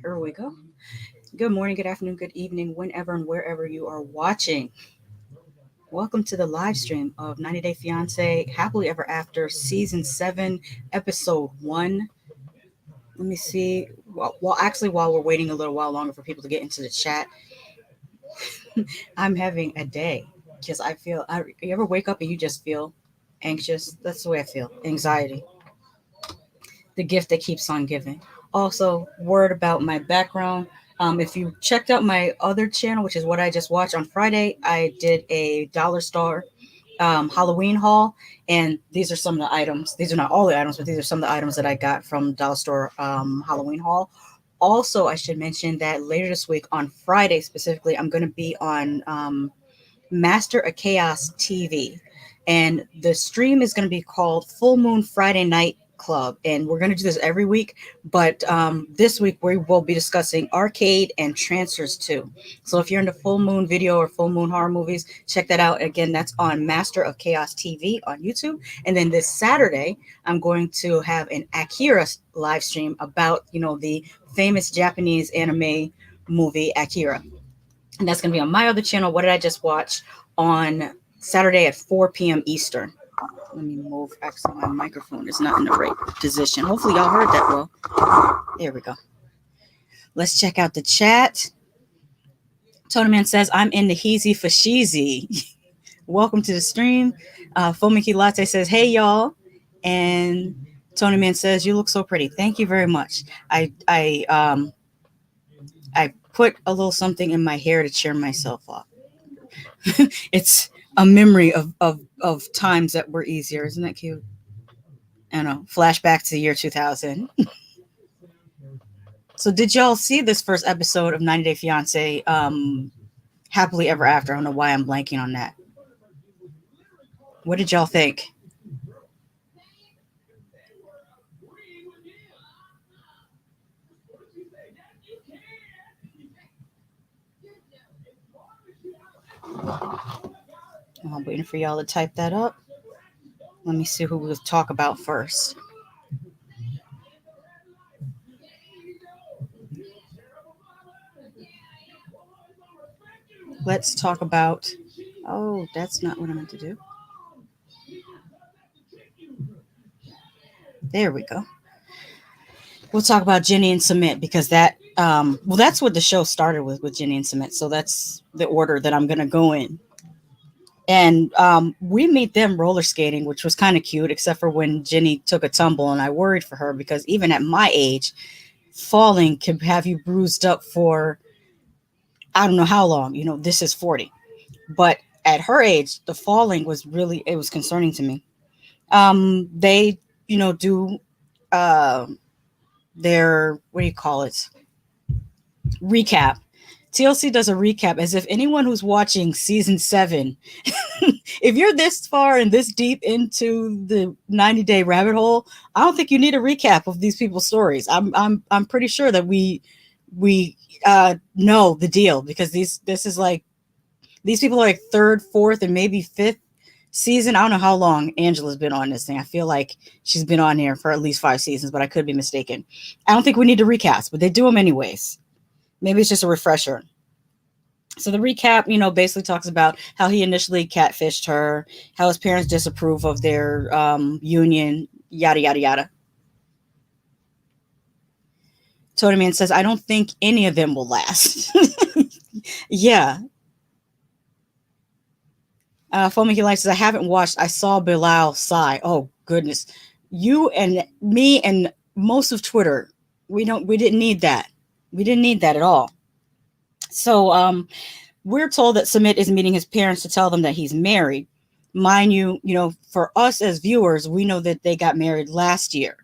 Here we go. Good morning, good afternoon, good evening, whenever and wherever you are watching. Welcome to the live stream of 90 Day Fiance Happily Ever After Season 7, Episode 1. Let me see. While we're waiting a little while longer for people to get into the chat, I'm having a day because you ever wake up and you just feel anxious? That's the way I feel. Anxiety, the gift that keeps on giving. Also, word about my background. If you checked out my other channel, which is what I just watched on Friday, I did a Dollar Store Halloween haul, and these are some of the items. These are not all the items, but these are some of the items that I got from Dollar Store Halloween haul. Also, I should mention that later this week on Friday specifically, I'm going to be on Master of Chaos TV. And the stream is going to be called Full Moon Friday Night Club. And we're going to do this every week. But this week we will be discussing arcade and transfers too. So if you're into full moon video or full moon horror movies, check that out. Again, that's on Master of Chaos TV on YouTube. And then this Saturday, I'm going to have an Akira live stream about, the famous Japanese anime movie Akira, and that's going to be on my other channel. What did I just watch? On Saturday at 4 p.m. Eastern. Let me move. Actually, my microphone is not in the right position. Hopefully, y'all heard that well. There we go. Let's check out the chat. Tony Man says, I'm in the heezy for sheezy. Welcome to the stream. Fomiki Latte says, hey, y'all. And Tony Man says, you look so pretty. Thank you very much. I put a little something in my hair to cheer myself up. It's a memory of times that were easier. Isn't that cute? I know. Flashback to the year 2000. So did y'all see this first episode of 90 Day Fiance Happily Ever After? I don't know why I'm blanking on that. What did y'all think? I'm waiting for y'all to type that up. Let me see who we'll talk about first. Let's talk about... Oh, that's not what I meant to do. There we go. We'll talk about Jennie and Sumit because that Well, that's what the show started with Jennie and Sumit. So that's the order that I'm gonna go in. And we meet them roller skating, which was kind of cute, except for when Jennie took a tumble, and I worried for her because even at my age, falling can have you bruised up for I don't know how long. This is 40, but at her age, the falling was really it was concerning to me. They do uh, their what do you call it recap. TLC does a recap as if anyone who's watching season 7, if you're this far and this deep into the 90-day rabbit hole, I don't think you need a recap of these people's stories. I'm pretty sure that we know the deal because this is like these people are like third, fourth, and maybe fifth season. I don't know how long Angela's been on this thing. I feel like she's been on here for at least 5 seasons, but I could be mistaken. I don't think we need to recast, but they do them anyways. Maybe it's just a refresher. So the recap, basically talks about how he initially catfished her, how his parents disapprove of their union, yada, yada, yada. Tony Man says, I don't think any of them will last. Yeah. Foamy He Likes says, I haven't watched. I saw Bilal sigh. Oh, goodness. You and me and most of Twitter, we didn't need that. We didn't need that at all. So, we're told that Sumit is meeting his parents to tell them that he's married. Mind you, for us as viewers, we know that they got married last year.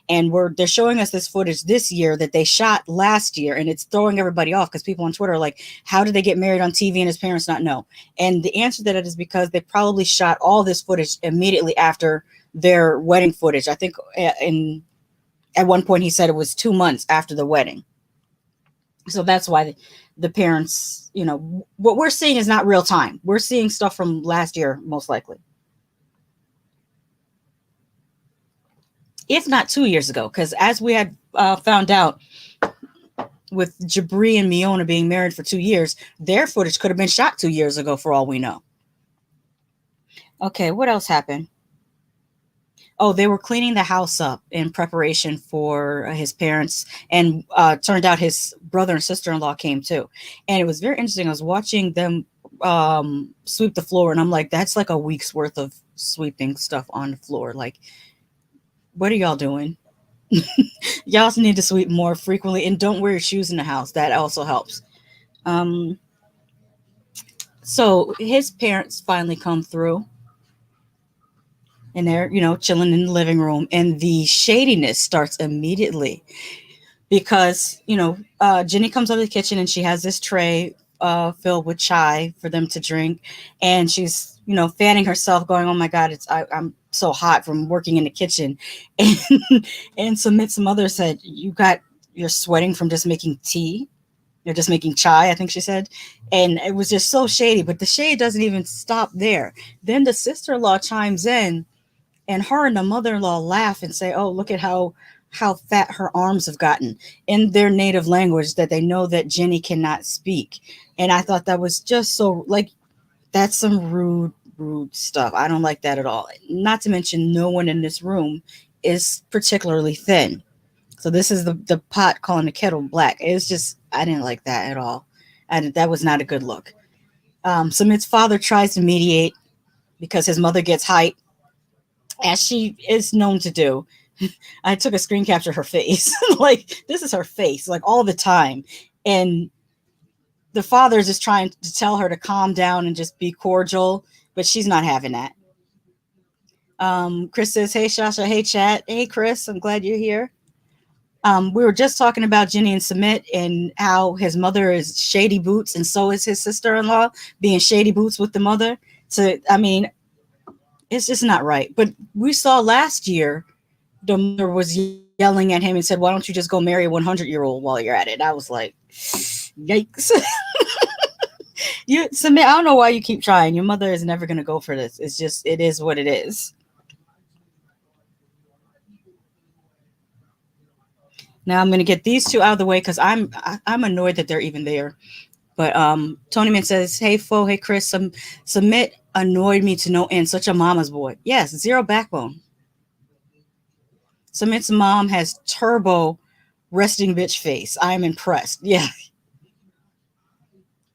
And they're showing us this footage this year that they shot last year, and it's throwing everybody off because people on Twitter are like, how did they get married on TV and his parents not know? And the answer to that is because they probably shot all this footage immediately after their wedding footage. I think at one point he said it was 2 months after the wedding. So that's why the parents, what we're seeing is not real time. We're seeing stuff from last year, most likely. If not 2 years ago, because as we had found out with Jabri and Miona being married for 2 years, their footage could have been shot 2 years ago for all we know. Okay, what else happened? Oh, they were cleaning the house up in preparation for his parents, and turned out his brother and sister-in-law came too. And it was very interesting. I was watching them sweep the floor, and I'm like, that's like a week's worth of sweeping stuff on the floor. Like, what are y'all doing? Y'all also need to sweep more frequently, and don't wear your shoes in the house. That also helps. So his parents finally come through, and they're chilling in the living room, and the shadiness starts immediately because Jennie comes out of the kitchen and she has this tray filled with chai for them to drink, and she's fanning herself, going, "Oh my God, I'm so hot from working in the kitchen," and Sumit's mother said, "You're sweating from just making tea. You're just making chai," I think she said. And it was just so shady, but the shade doesn't even stop there. Then the sister-in-law chimes in, and her and the mother-in-law laugh and say, "Oh, look at how fat her arms have gotten," in their native language that they know that Jennie cannot speak. And I thought that was just so, like, that's some rude stuff. I don't like that at all. Not to mention, no one in this room is particularly thin. So this is the pot calling the kettle black. It's just, I didn't like that at all. And that was not a good look. Sumit's father tries to mediate because his mother gets height, as she is known to do. I took a screen capture of her face. Like, this is her face, like, all the time. And the father is just trying to tell her to calm down and just be cordial, but she's not having that. Chris says, "Hey, Shasha. Hey, chat. Hey, Chris. I'm glad you're here." We were just talking about Jennie and Sumit and how his mother is Shady Boots, and so is his sister-in-law being Shady Boots with the mother. So, I mean, it's just not right. But we saw last year the mother was yelling at him and said, "Why don't you just go marry a 100-year-old while you're at it?" I was like, yikes. Sumit, I don't know why you keep trying. Your mother is never going to go for this. It's just, it is what it is. Now I'm going to get these two out of the way because I'm annoyed that they're even there. But Tony Man says, "Hey, Fo, hey, Chris, Sumit annoyed me to no end. Such a mama's boy." Yes, zero backbone. Sumit's mom has turbo Resting bitch face. I'm impressed. Yeah,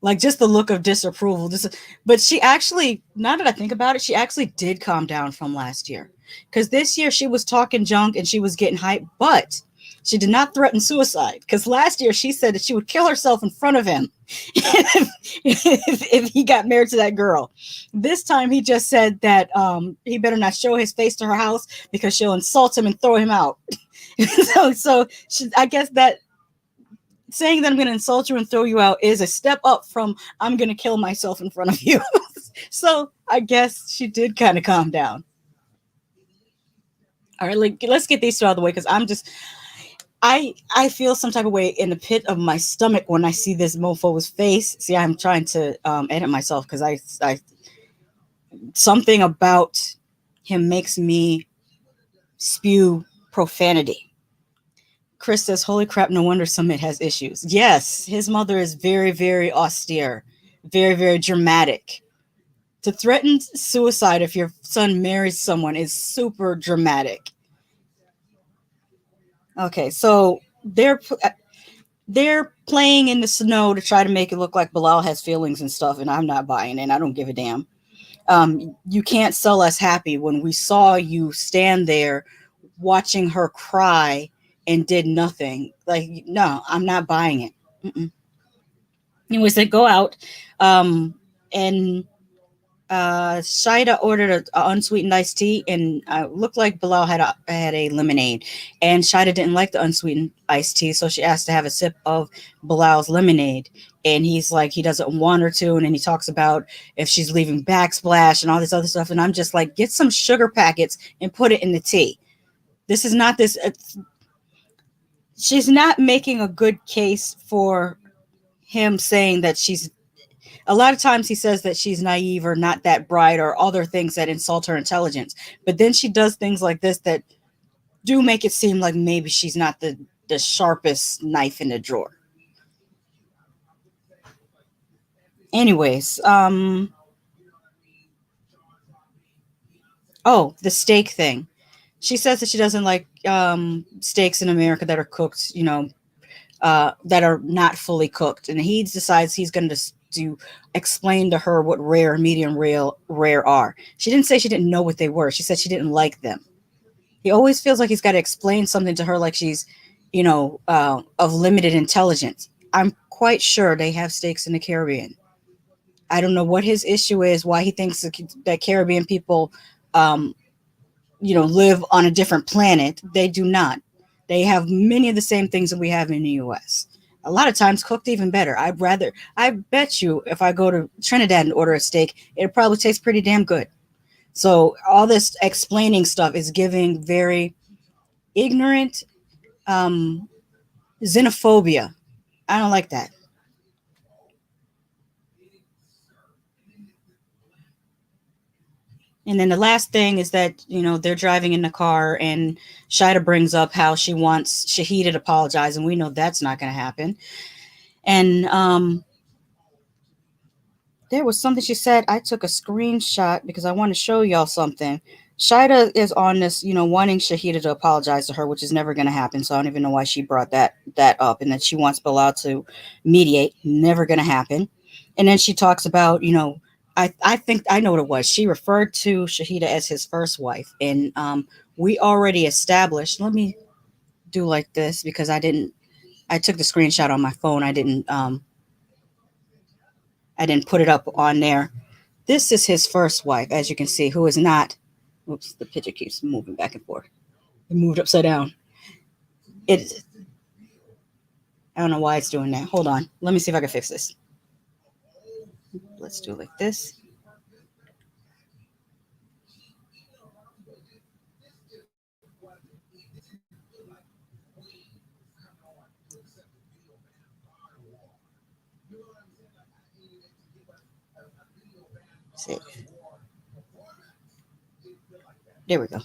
like just the look of disapproval. But she actually, now that I think about it, she actually did calm down from last year. Because this year she was talking junk and she was getting hype, but she did not threaten suicide. Because last year she said that she would kill herself in front of him if he got married to that girl. This time he just said that he better not show his face to her house because she'll insult him and throw him out. I guess that saying that I'm going to insult you and throw you out is a step up from I'm going to kill myself in front of you. So I guess she did kind of calm down. All right, like let's get these two out of the way because I feel some type of way in the pit of my stomach when I see this mofo's face. See, I'm trying to edit myself because I something about him makes me spew profanity. Chris says, "Holy crap! No wonder Sumit has issues." Yes, his mother is very, very austere, very, very dramatic. To threaten suicide if your son marries someone is super dramatic. Okay, so they're playing in the snow to try to make it look like Bilal has feelings and stuff, and I'm not buying it. I don't give a damn. You can't sell us happy when we saw you stand there watching her cry and did nothing. Like, no, I'm not buying it. Mm-mm. Anyways, they go out, and Shaeeda ordered a unsweetened iced tea, and looked like Bilal had a lemonade, and Shaeeda didn't like the unsweetened iced tea, so she asked to have a sip of Bilal's lemonade, and he's like he doesn't want her to, and then he talks about if she's leaving backsplash and all this other stuff, and I'm just like, get some sugar packets and put it in the tea. This is not this. She's not making a good case for him saying that she's a lot of times he says that she's naive or not that bright or other things that insult her intelligence. But then she does things like this that do make it seem like maybe she's not the sharpest knife in the drawer. Anyways, oh, the steak thing. She says that she doesn't like steaks in America that are cooked, that are not fully cooked. And he decides he's going to explain to her what rare, medium, rare are. She didn't say she didn't know what they were. She said she didn't like them. He always feels like he's got to explain something to her like she's, of limited intelligence. I'm quite sure they have steaks in the Caribbean. I don't know what his issue is, why he thinks that Caribbean people, um, live on a different planet. They do not. They have many of the same things that we have in the US. A lot of times cooked even better. I bet you if I go to Trinidad and order a steak, it probably tastes pretty damn good. So all this explaining stuff is giving very ignorant xenophobia. I don't like that. And then the last thing is that, they're driving in the car and Shida brings up how she wants Shaeeda to apologize. And we know that's not going to happen. And there was something she said. I took a screenshot because I want to show y'all something. Shida is on this, wanting Shaeeda to apologize to her, which is never going to happen. So I don't even know why she brought that up, and that she wants Bilal to mediate. Never going to happen. And then she talks about, I think I know what it was. She referred to Shaeeda as his first wife, and we already established. Let me do like this because I didn't. I took the screenshot on my phone. I didn't put it up on there. This is his first wife, as you can see, who is not. Oops, the picture keeps moving back and forth. It moved upside down. It. I don't know why it's doing that. Hold on. Let me see if I can fix this. Let's do it like this. See. There we go.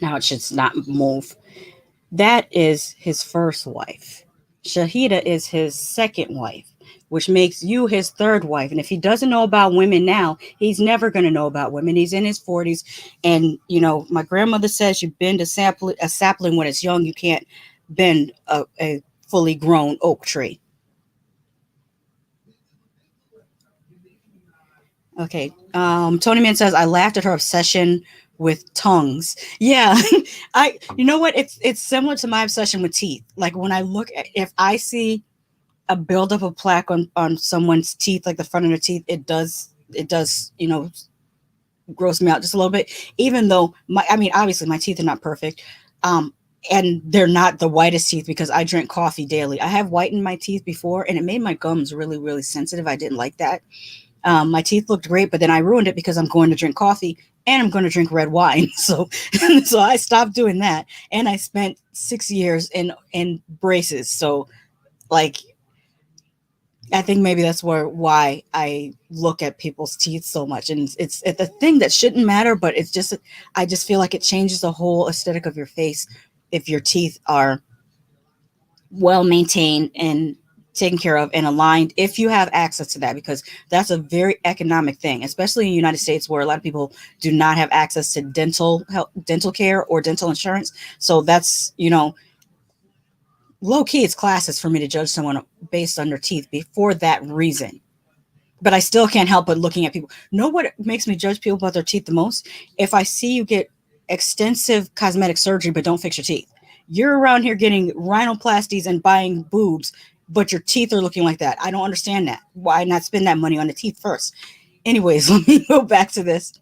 Now it should not move. That is his first wife. Shaeeda is his second wife, which makes you his third wife. And if he doesn't know about women now, he's never going to know about women. He's in his 40s. And, my grandmother says you bend a sapling when it's young. You can't been a fully grown oak tree. Okay. Tony Man says I laughed at her obsession with tongues. Yeah, I. You know what? It's similar to my obsession with teeth. Like when I look at, if I see a buildup of plaque on someone's teeth, like the front of their teeth, it does gross me out just a little bit. Even though I mean, obviously my teeth are not perfect, um, and they're not the whitest teeth because I drink coffee daily. I have whitened my teeth before, and it made my gums really really sensitive. I didn't like that. My teeth looked great, but then I ruined it because I'm going to drink coffee and I'm going to drink red wine. So, so I stopped doing that, and I spent 6 years in braces. So, like, I think maybe that's why I look at people's teeth so much, and it's a thing that shouldn't matter, but it's just I just feel like it changes the whole aesthetic of your face if your teeth are well maintained and taken care of and aligned if you have access to that, because that's a very economic thing, especially in the United States where a lot of people do not have access to dental care or dental insurance. So that's low key it's classes for me to judge someone based on their teeth before that reason. But I still can't help but looking at people. Know what makes me judge people about their teeth the most? If I see you get extensive cosmetic surgery but don't fix your teeth. You're around here getting rhinoplasties and buying boobs, but your teeth are looking like that. I don't understand that. Why not spend that money on the teeth first? Anyways, let me go back to this.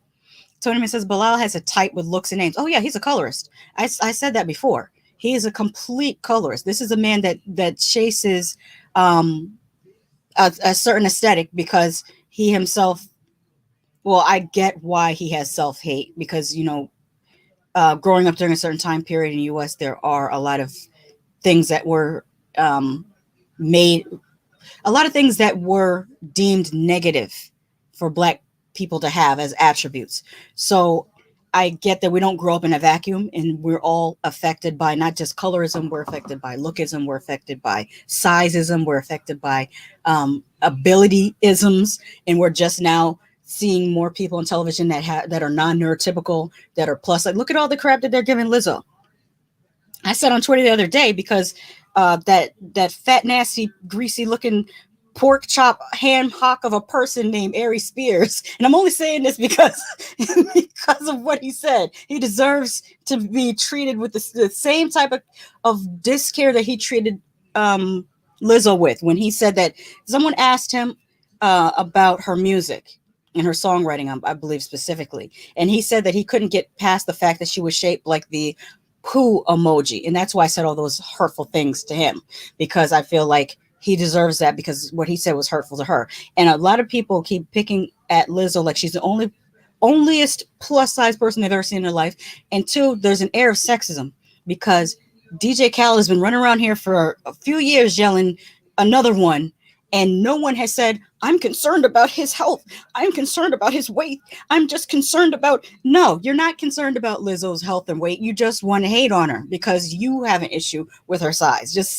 Tony says Bilal has a type with looks and names. Oh yeah, he's a colorist. I said that before. He is a complete colorist. This is a man that chases um, a certain aesthetic because he himself. Well, I get why he has self hate because growing up during a certain time period in the U.S., there are a lot of things that were um, made, a lot of things that were deemed negative for Black people to have as attributes. So I get that we don't grow up in a vacuum, and we're all affected by not just colorism, we're affected by lookism, we're affected by sizeism, we're affected by ability isms, and we're just now seeing more people on television that are non-neurotypical, that are plus. Like, look at all the crap that they're giving Lizzo. I said on Twitter the other day because that fat, nasty, greasy looking pork chop ham hock of a person named Ari Spears, and I'm only saying this because because of what he said. He deserves to be treated with the same type of discare that he treated Lizzo with when he said that someone asked him about her music and her songwriting, I believe specifically, and he said that he couldn't get past the fact that she was shaped like the poo emoji. And that's why I said all those hurtful things to him, because I feel like he deserves that because what he said was hurtful to her. And a lot of people keep picking at Lizzo like she's the onlyest plus size person they've ever seen in their life. And two, there's an air of sexism because DJ Khaled has been running around here for a few years yelling another one, and no one has said, I'm concerned about his health. I'm concerned about his weight. I'm just concerned about. No, you're not concerned about Lizzo's health and weight. You just want to hate on her because you have an issue with her size. Just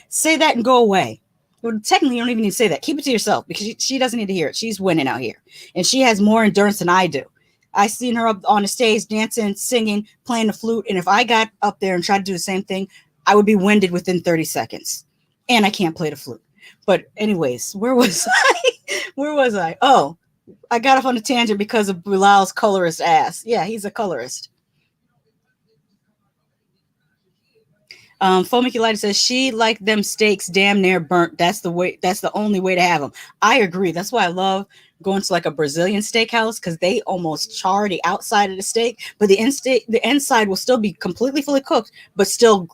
say that and go away. Well, technically, you don't even need to say that. Keep it to yourself because she doesn't need to hear it. She's winning out here, and she has more endurance than I do. I seen her up on the stage dancing, singing, playing the flute, and if I got up there and tried to do the same thing, I would be winded within 30 seconds. And I can't play the flute. But anyways, where was I? Where was I? Oh, I got off on a tangent because of Bilal's colorist ass. Yeah, he's a colorist. Foamicky Lighter says she like them steaks damn near burnt. That's the way. That's the only way to have them. I agree. That's why I love going to like a Brazilian steakhouse because they almost char the outside of the steak, but the inside will still be completely fully cooked, but still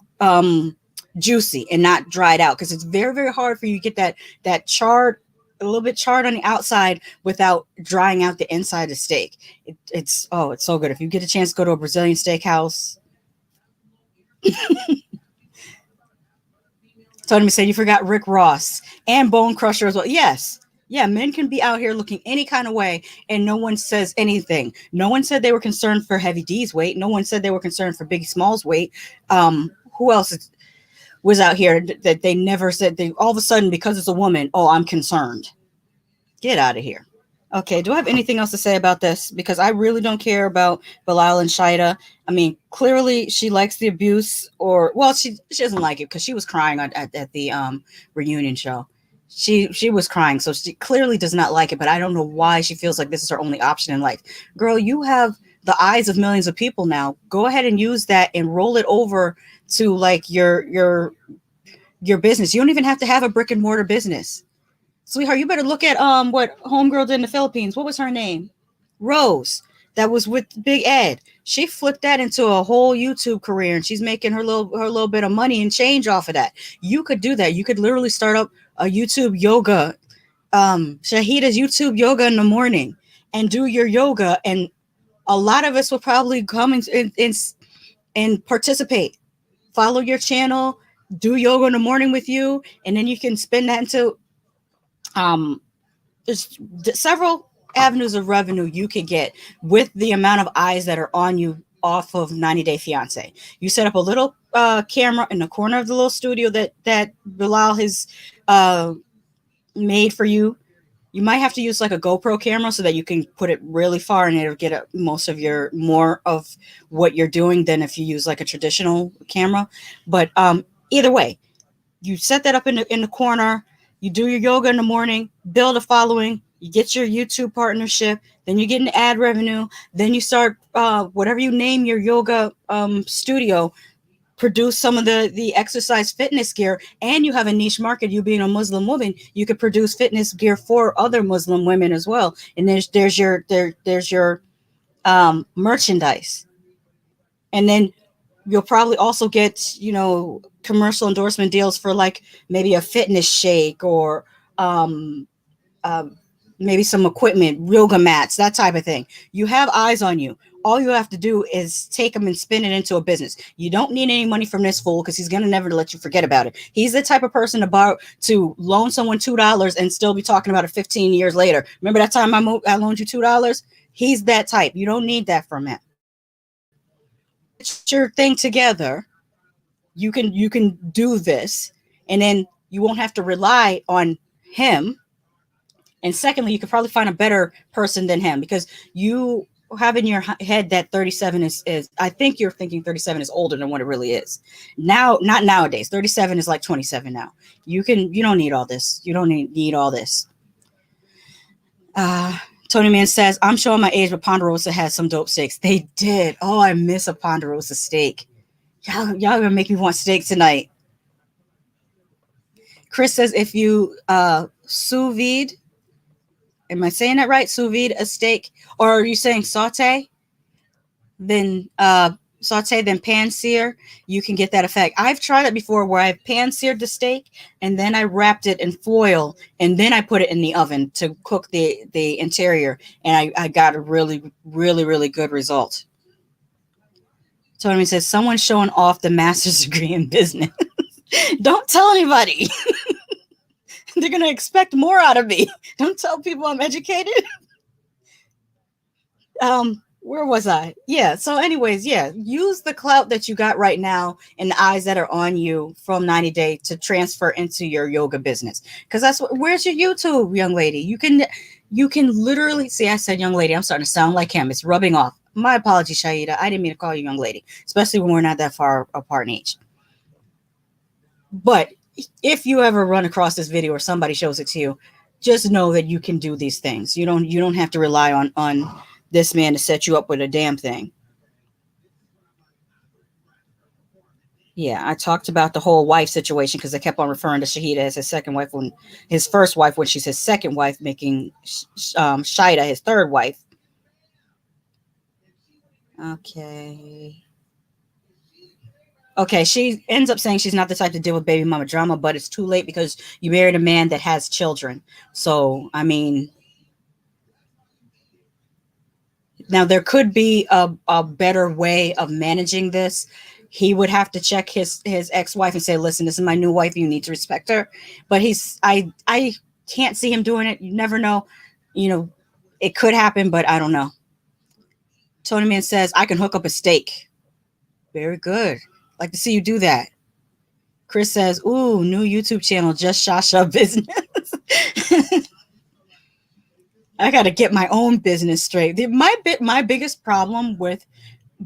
juicy and not dried out because it's very very hard for you to get that charred, a little bit charred on the outside without drying out the inside of the steak. It's so good. If you get a chance to go to a Brazilian steakhouse. Tony said you forgot Rick Ross and Bone Crusher as well. Yes. Yeah, men can be out here looking any kind of way and no one says anything. No one said they were concerned for Heavy D's weight. No one said they were concerned for Biggie Smalls' weight. Who else was out here that they never said they all of a sudden because it's a woman, oh, I'm concerned. Get out of here. Okay, do I have anything else to say about this? Because I really don't care about Bilal and Shaeeda. I mean, clearly she likes the abuse, or well, she doesn't like it because she was crying at the reunion show. She was crying, so she clearly does not like it. But I don't know why she feels like this is her only option in life. Girl, you have the eyes of millions of people now. Go ahead and use that and roll it over to like your business. You don't even have to have a brick and mortar business. Sweetheart, you better look at what homegirl did in the Philippines. What was her name? Rose. That was with Big Ed. She flipped that into a whole YouTube career, and she's making her little bit of money and change off of that. You could do that. You could literally start up a YouTube yoga, Shahida's YouTube yoga in the morning, and do your yoga, and a lot of us will probably come and participate. Follow your channel, do yoga in the morning with you, and then you can spin that into um there's several avenues of revenue you could get with the amount of eyes that are on you off of 90 Day Fiance. You set up a little camera in the corner of the little studio that Bilal has uh, made for you. You might have to use like a GoPro camera so that you can put it really far and it'll get most of your more of what you're doing than if you use like a traditional camera. But either way, you set that up in the corner. You do your yoga in the morning, build a following. You get your YouTube partnership. Then you get into ad revenue. Then you start whatever you name your yoga studio. Produce some of the exercise fitness gear, and you have a niche market. You being a Muslim woman, you could produce fitness gear for other Muslim women as well. And there's your merchandise, and then you'll probably also get commercial endorsement deals for like maybe a fitness shake or um, um, maybe some equipment, yoga mats, that type of thing. You have eyes on you. All you have to do is take them and spin it into a business. You don't need any money from this fool because he's gonna never let you forget about it. He's the type of person to loan someone $2 and still be talking about it 15 years later. Remember that time I loaned you $2? He's that type. You don't need that from him. Get your thing together. You can do this, and then you won't have to rely on him. And secondly, you could probably find a better person than him because you have in your head that 37 is I think you're thinking 37 is older than what it really is. Now, not nowadays. 37 is like 27 now. You don't need all this. You don't need all this. Uh Tony Man says, I'm showing my age, but Ponderosa has some dope steaks. They did. Oh, I miss a Ponderosa steak. Y'all gonna make me want steak tonight. Chris says if you sous vide, am I saying that right? Sous vide a steak, or are you saying saute? Then saute, then pan sear. You can get that effect. I've tried it before where I've pan seared the steak and then I wrapped it in foil and then I put it in the oven to cook the interior, and I got a really, really, really good result. Tony says someone's showing off the master's degree in business. Don't tell anybody. They're gonna expect more out of me. Don't tell people I'm educated. Where was I? Yeah. So, anyways, yeah, use the clout that you got right now and the eyes that are on you from 90 Day to transfer into your yoga business. Because where's your YouTube, young lady? You can literally see. I said young lady. I'm starting to sound like him. It's rubbing off. My apologies, Shaeeda. I didn't mean to call you young lady, especially when we're not that far apart in age. But if you ever run across this video or somebody shows it to you, just know that you can do these things. You don't have to rely on this man to set you up with a damn thing. Yeah, I talked about the whole wife situation because I kept on referring to Shaeeda as his second wife when his first wife, when she's his second wife, making Shaeeda his third wife. Okay. Okay, she ends up saying she's not the type to deal with baby mama drama, but it's too late because you married a man that has children. So, I mean, now there could be a better way of managing this. He would have to check his ex-wife and say, listen, this is my new wife. You need to respect her. But I can't see him doing it. You never know. You know, it could happen, but I don't know. Tony Man says, I can hook up a steak. Very good. Like to see you do that. Chris says, ooh, new YouTube channel, just Shasha business. I got to get my own business straight. My biggest problem with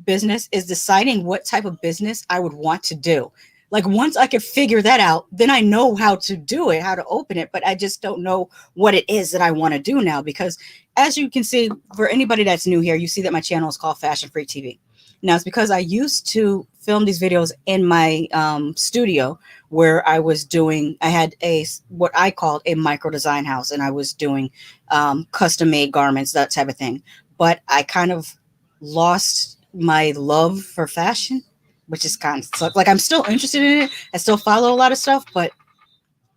business is deciding what type of business I would want to do. Like once I could figure that out, then I know how to do it, how to open it, but I just don't know what it is that I want to do now because as you can see, for anybody that's new here, you see that my channel is called Fashion Freak TV. Now it's because I used to film these videos in my studio where I had what I called a micro design house and I was doing custom made garments, that type of thing. But I kind of lost my love for fashion, which is kind of suck. Like I'm still interested in it. I still follow a lot of stuff, but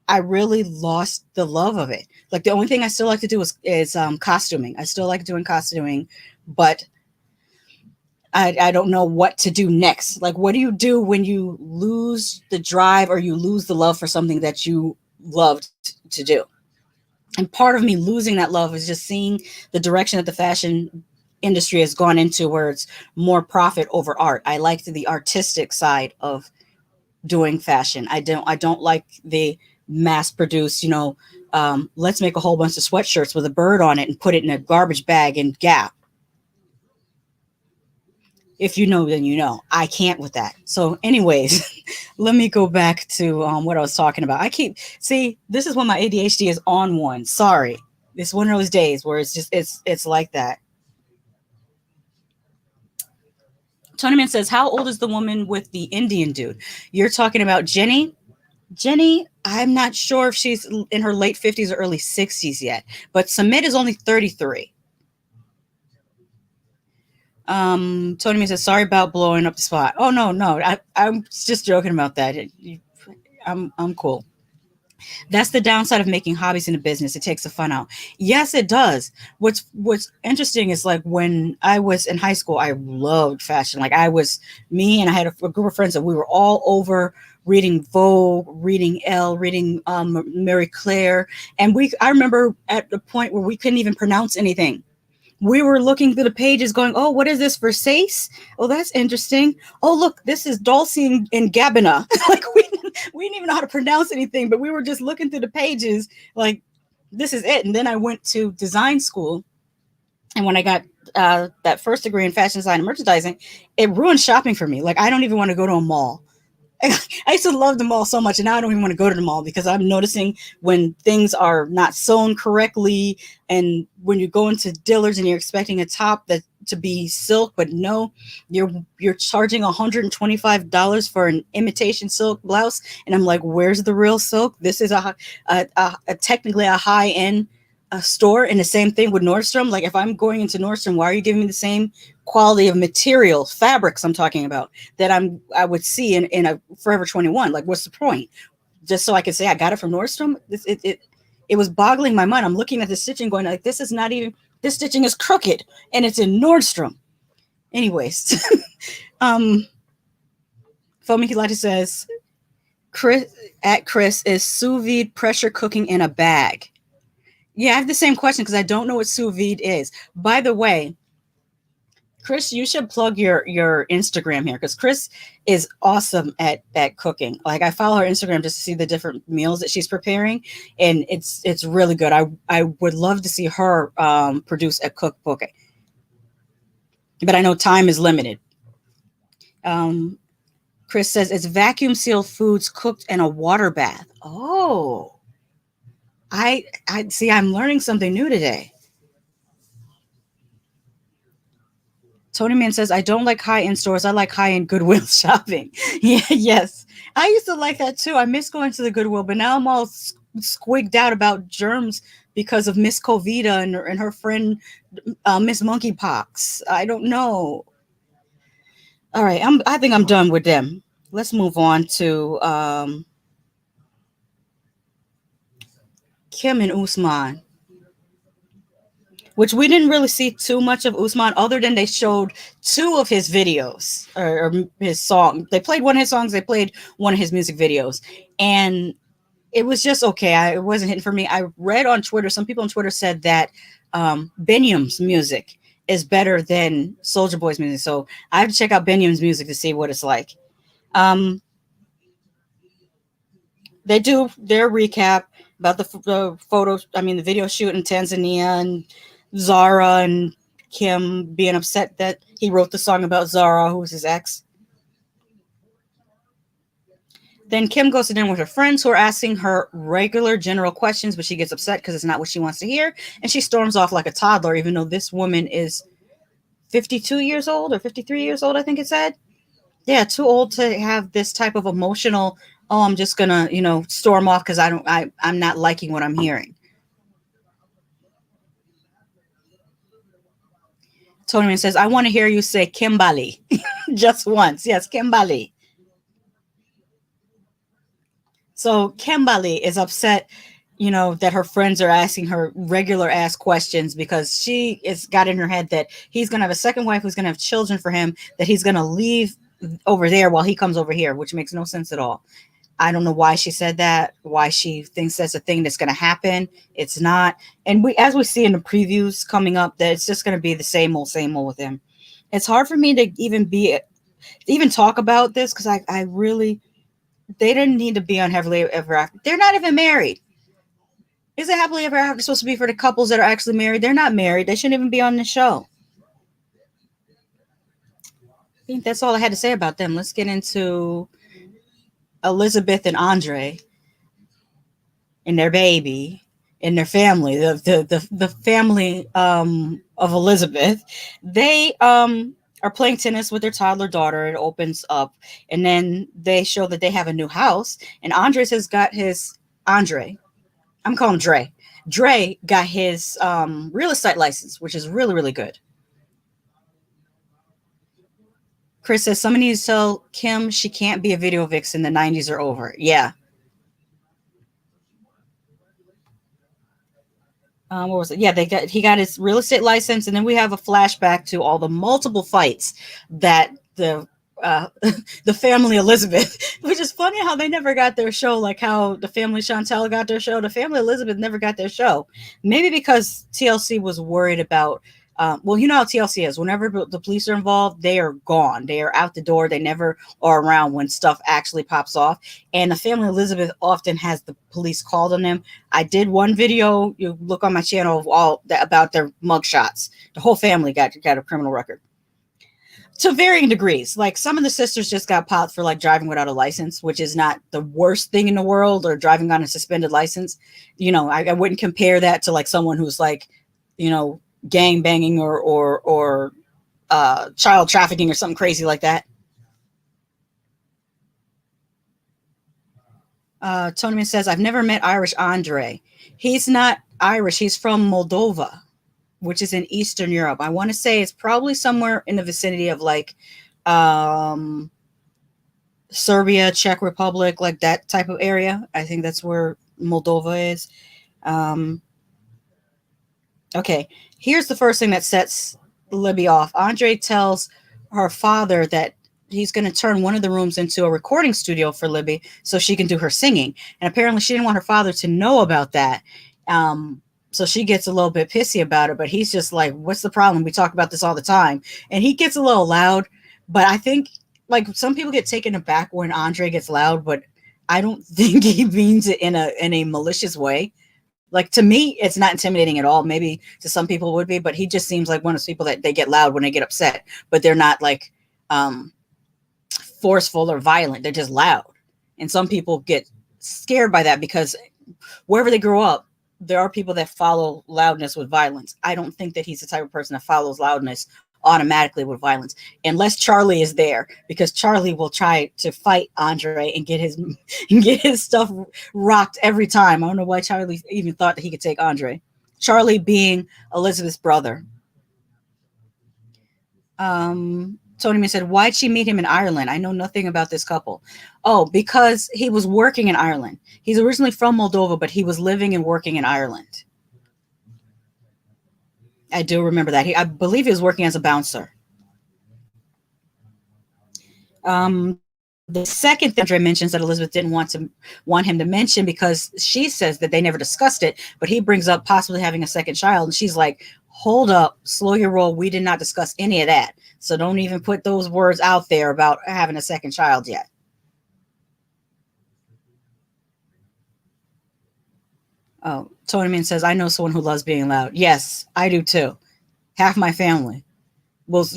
I really lost the love of it. Like the only thing I still like to do is costuming. I still like doing costuming, but I don't know what to do next. Like what do you do when you lose the drive or you lose the love for something that you loved to do? And part of me losing that love is just seeing the direction that the fashion industry has gone into where it's more profit over art. I like the artistic side of doing fashion. I don't like the mass produced, let's make a whole bunch of sweatshirts with a bird on it and put it in a garbage bag in Gap. If you know, then you know. I can't with that. So, anyways, let me go back to what I was talking about. This is when my ADHD is on one. Sorry, it's one of those days where it's like that. Tonyman says, "How old is the woman with the Indian dude? You're talking about Jennie? Jennie, I'm not sure if she's in her late 50s or early 60s yet, but Sumit is only 33." Tony says, "Sorry about blowing up the spot." Oh no, I'm just joking about that. I'm cool. That's the downside of making hobbies into business. It takes the fun out. Yes, it does. What's interesting is like when I was in high school, I loved fashion. Like me and I had a group of friends that we were all over reading Vogue, reading Elle, reading Mary Claire, and I remember at the point where we couldn't even pronounce anything. We were looking through the pages going, oh, what is this, Versace? Oh, that's interesting. Oh, look, this is Dulce and Gabbana. Like we didn't even know how to pronounce anything, but we were just looking through the pages like, this is it. And then I went to design school. And when I got that first degree in fashion design and merchandising, it ruined shopping for me. Like, I don't even want to go to a mall. I used to love the mall so much, and now I don't even want to go to the mall because I'm noticing when things are not sewn correctly, and when you go into Dillard's and you're expecting a top that to be silk, but no, you're charging $125 for an imitation silk blouse, and I'm like, where's the real silk? This is a technically a high end store, and the same thing with Nordstrom. Like if I'm going into Nordstrom, why are you giving me the same quality of materials, fabrics I'm talking about that I would see in a Forever 21? Like what's the point? Just so I could say I got it from Nordstrom? It was boggling my mind. I'm looking at the stitching going like, this stitching is crooked and it's in Nordstrom. Anyways, Fomiki says Chris is sous vide pressure cooking in a bag. Yeah, I have the same question because I don't know what sous vide is. By the way, Chris, you should plug your Instagram here because Chris is awesome at cooking. Like I follow her Instagram just to see the different meals that she's preparing, and it's really good. I would love to see her produce a cookbook, but I know time is limited. Chris says it's vacuum sealed foods cooked in a water bath. Oh, I see. I'm learning something new today. Tony Man says, I don't like high-end stores. I like high-end Goodwill shopping. Yeah, yes. I used to like that too. I miss going to the Goodwill, but now I'm all squigged out about germs because of Miss Covita and her friend Miss Monkeypox. I don't know. All right, I think I'm done with them. Let's move on to Kim and Usman, which we didn't really see too much of Usman other than they showed two of his videos or his song. They played one of his songs. They played one of his music videos. And it was just okay. It wasn't hitting for me. I read on Twitter, some people on Twitter said that Benyam's music is better than Soulja Boy's music. So I have to check out Benyam's music to see what it's like. They do their recap. about the photo, I mean, the video shoot in Tanzania, and Zara and Kim being upset that he wrote the song about Zara, who was his ex. Then Kim goes to dinner with her friends who are asking her regular general questions, but she gets upset because it's not what she wants to hear. And she storms off like a toddler, even though this woman is 52 years old or 53 years old, I think it said. Yeah, too old to have this type of emotional, oh, I'm just gonna, storm off because I'm not liking what I'm hearing. Tony Man says, I want to hear you say Kimberly just once. Yes, Kimberly. So Kimberly is upset, that her friends are asking her regular ass questions because she is got in her head that he's going to have a second wife who's going to have children for him, that he's going to leave over there while he comes over here, which makes no sense at all. I don't know why she said that, why she thinks that's a thing that's going to happen. It's not. And as we see in the previews coming up, that it's just going to be the same old with him. It's hard for me to even talk about this because I really, they didn't need to be on Happily Ever After. They're not even married. Is it Happily Ever After supposed to be for the couples that are actually married? They're not married. They shouldn't even be on the show. I think that's all I had to say about them. Let's get into Elizabeth and Andrei and their baby and their family. The family of Elizabeth. They are playing tennis with their toddler daughter. It opens up, and then they show that they have a new house. And Andres has got his Andrei. I'm calling him Dre. Dre got his real estate license, which is really, really good. Chris says, somebody needs to tell Kim she can't be a video vixen. The 90s are over. Yeah. What was it? Yeah, he got his real estate license, and then we have a flashback to all the multiple fights that the family Elizabeth, which is funny how they never got their show, like how the family Chantel got their show. The family Elizabeth never got their show. Maybe because TLC was worried about, well, you know how TLC is. Whenever the police are involved, they are gone. They are out the door. They never are around when stuff actually pops off. And the family Elizabeth often has the police called on them. I did one video, you look on my channel, of all that, about their mugshots. The whole family got a criminal record. To varying degrees. Like some of the sisters just got popped for like driving without a license, which is not the worst thing in the world, or driving on a suspended license. I wouldn't compare that to like someone who's like, gang banging or child trafficking or something crazy like that. Tony says, I've never met Irish Andrei. He's not Irish. He's from Moldova, which is in Eastern Europe. I want to say it's probably somewhere in the vicinity of like Serbia, Czech Republic, like that type of area. I think that's where Moldova is. Okay, here's the first thing that sets Libby off. Andrei tells her father that he's going to turn one of the rooms into a recording studio for Libby so she can do her singing. And apparently she didn't want her father to know about that. So she gets a little bit pissy about it, but he's just like, what's the problem? We talk about this all the time. And he gets a little loud, but I think like some people get taken aback when Andrei gets loud, but I don't think he means it in a malicious way. Like to me, it's not intimidating at all. Maybe to some people it would be, but he just seems like one of those people that they get loud when they get upset, but they're not like forceful or violent. They're just loud. And some people get scared by that because wherever they grow up, there are people that follow loudness with violence. I don't think that he's the type of person that follows loudness automatically with violence, unless Charlie is there, because Charlie will try to fight Andrei and get his stuff rocked every time. I don't know why Charlie even thought that he could take Andrei. Charlie being Elizabeth's brother. Tony said, why'd she meet him in Ireland? I know nothing about this couple. Oh, because he was working in Ireland. He's originally from Moldova, but he was living and working in Ireland. I do remember that. I believe he was working as a bouncer. The second thing Andrei mentions that Elizabeth didn't want him to mention because she says that they never discussed it, but he brings up possibly having a second child, and she's like, hold up, slow your roll. We did not discuss any of that. So don't even put those words out there about having a second child yet. Oh, Tony Man says, I know someone who loves being loud. Yes, I do too. Half my family will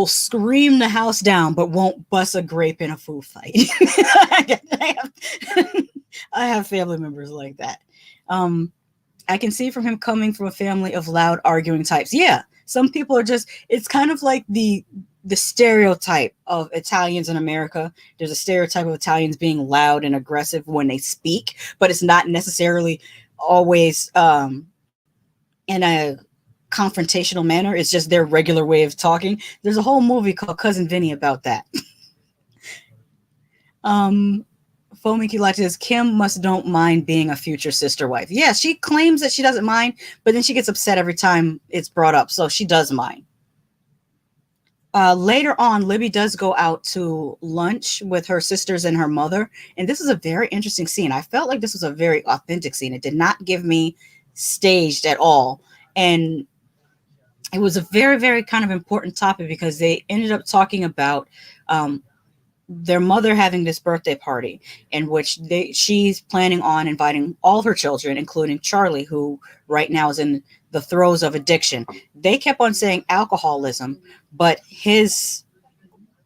scream the house down, but won't bust a grape in a food fight. I I have family members like that. Um, I can see from him coming from a family of loud arguing types. Yeah, some people are just. It's kind of like the stereotype of Italians in America. There's a stereotype of Italians being loud and aggressive when they speak, but it's not necessarily always in a confrontational manner. It's just their regular way of talking. There's a whole movie called Cousin Vinny about that. um, Fomiki Light says Kim must don't mind being a future sister wife. Yeah, she claims that she doesn't mind, but then she gets upset every time it's brought up, so she does mind. Later on, Libby does go out to lunch with her sisters and her mother, and this is a very interesting scene. I felt like this was a very authentic scene. It did not give me staged at all, and it was a very, very kind of important topic because they ended up talking about um, their mother having this birthday party in which she's planning on inviting all her children, including Charlie, who right now is in the throes of addiction. They kept on saying alcoholism, but his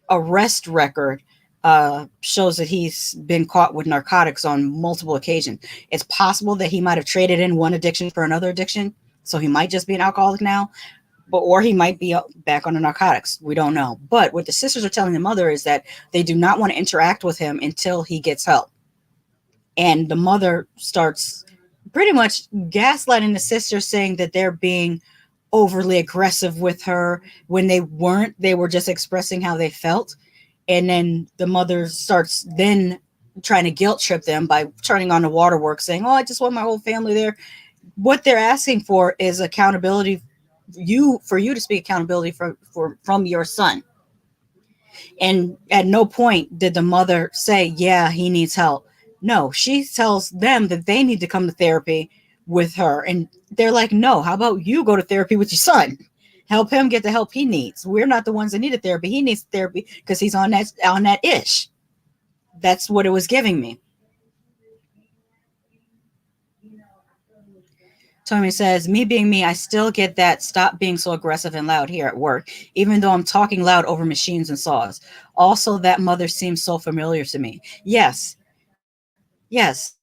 arrest record shows that he's been caught with narcotics on multiple occasions. It's possible that he might have traded in one addiction for another addiction, so he might just be an alcoholic now, but or he might be back on the narcotics. We don't know. But what the sisters are telling the mother is that they do not want to interact with him until he gets help. And the mother starts pretty much gaslighting the sisters, saying that they're being overly aggressive with her when they weren't. They were just expressing how they felt. And then the mother starts then trying to guilt trip them by turning on the waterworks, saying, "Oh, I just want my whole family there." What they're asking for is accountability, for you to speak accountability from your son. And at no point did the mother say, yeah, he needs help. No, she tells them that they need to come to therapy with her, and they're like, no, how about you go to therapy with your son, help him get the help he needs. We're not the ones that need a therapy. He needs therapy because he's on that ish. That's what it was giving me. Tommy says, me being me, I still get that. Stop being so aggressive and loud here at work, even though I'm talking loud over machines and saws. Also, that mother seems so familiar to me. Yes, yes.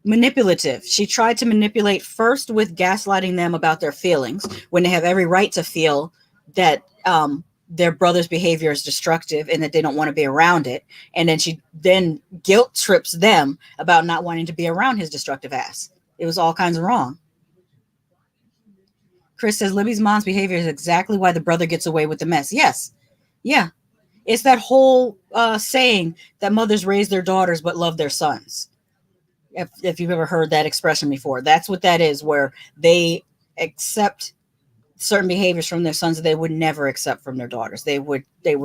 Manipulative. She tried to manipulate first with gaslighting them about their feelings when they have every right to feel that their brother's behavior is destructive and that they don't want to be around it. And then she then guilt trips them about not wanting to be around his destructive ass. It was all kinds of wrong. Chris says Libby's mom's behavior is exactly why the brother gets away with the mess. Yes. Yeah. It's that whole saying that mothers raise their daughters but love their sons. If you've ever heard that expression before, that's what that is, where they accept certain behaviors from their sons that they would never accept from their daughters. They would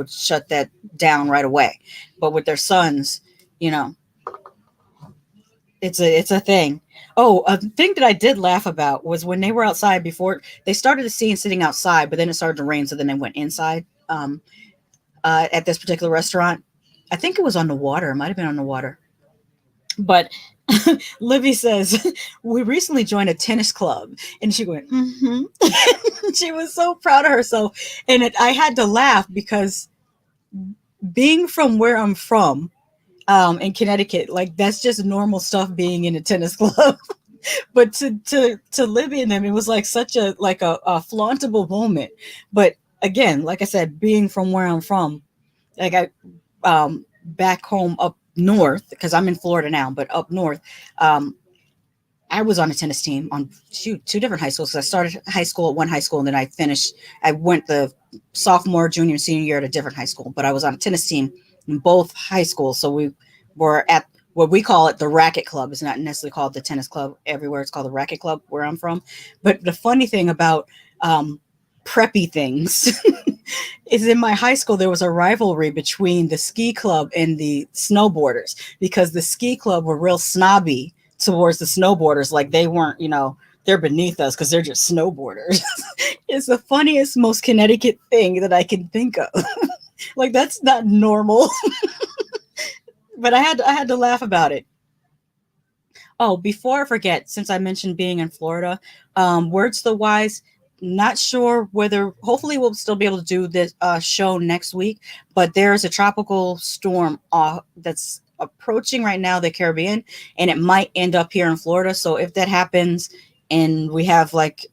shut that down right away. But with their sons, you know, it's a thing. Oh, a thing that I did laugh about was when they were outside before they started the scene sitting outside, but then it started to rain, so then they went inside. At this particular restaurant, I think it was on the water. It might have been on the water, but Libby says we recently joined a tennis club, and she went, mm-hmm. She was so proud of herself, and I had to laugh because being from where I'm from, in Connecticut, like that's just normal stuff being in a tennis club. But to Libby and them, it was like such a flauntable moment. But again, like I said, being from where I'm from, like I back home up north, because I'm in Florida now, but up north, I was on a tennis team on two different high schools. So I started high school at one high school, and then I went the sophomore, junior, and senior year at a different high school. But I was on a tennis team in both high schools. So we were at what we call it the racket club. It's not necessarily called the tennis club everywhere. It's called the racket club where I'm from. But the funny thing about preppy things is in my high school, there was a rivalry between the ski club and the snowboarders, because the ski club were real snobby towards the snowboarders. Like they weren't, they're beneath us because they're just snowboarders. It's the funniest, most Connecticut thing that I can think of. Like that's not normal. But I had to laugh about it. Oh, before I forget, since I mentioned being in Florida, words to the wise. Not sure whether. Hopefully, we'll still be able to do this show next week. But there's a tropical storm that's approaching right now the Caribbean, and it might end up here in Florida. So if that happens, and we have like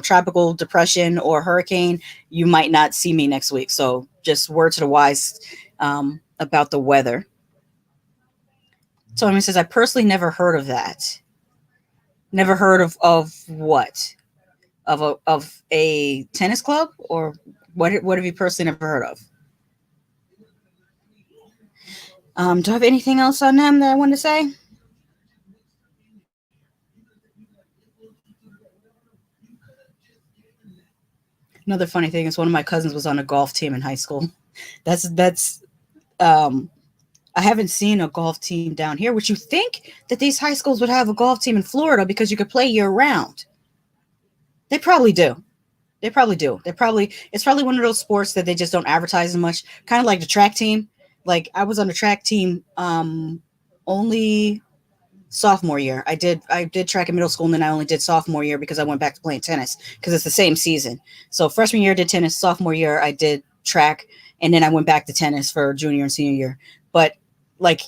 tropical depression or hurricane, you might not see me next week. So just word to the wise about the weather. Tony says, I personally never heard of that. Never heard of what? Of a tennis club, or what have you personally never heard of? Do I have anything else on them that I want to say? Another funny thing is one of my cousins was on a golf team in high school. That's um I haven't seen a golf team down here, which you think that these high schools would have a golf team in Florida because you could play year round. They probably do. They probably do. It's probably one of those sports that they just don't advertise as much. Kind of like the track team. Like I was on the track team only sophomore year. I did track in middle school, and then I only did sophomore year because I went back to playing tennis because it's the same season. So freshman year I did tennis, sophomore year I did track, and then I went back to tennis for junior and senior year. But like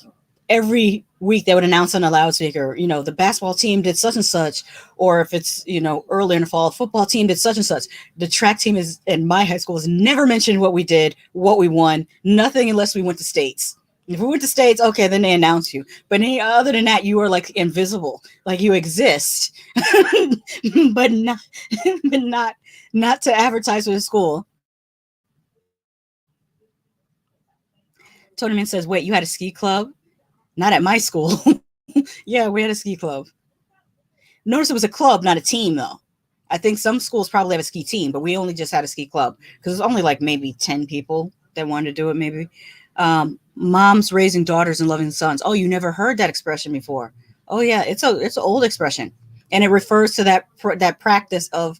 every week they would announce on a loudspeaker, the basketball team did such and such, or if it's early in the fall, football team did such and such. The track team is in my high school has never mentioned what we did, what we won, nothing unless we went to states. If we went to states, okay, then they announce you. But other than that, you are like invisible, like you exist, but not, but not to advertise for the school. Tony Man says, "Wait, you had a ski club? Not at my school." Yeah, we had a ski club. Notice it was a club, not a team, though. I think some schools probably have a ski team, but we only just had a ski club because there's only like maybe 10 people that wanted to do it, maybe. Moms raising daughters and loving sons. Oh, you never heard that expression before. Oh, yeah, it's an old expression, and it refers to that practice of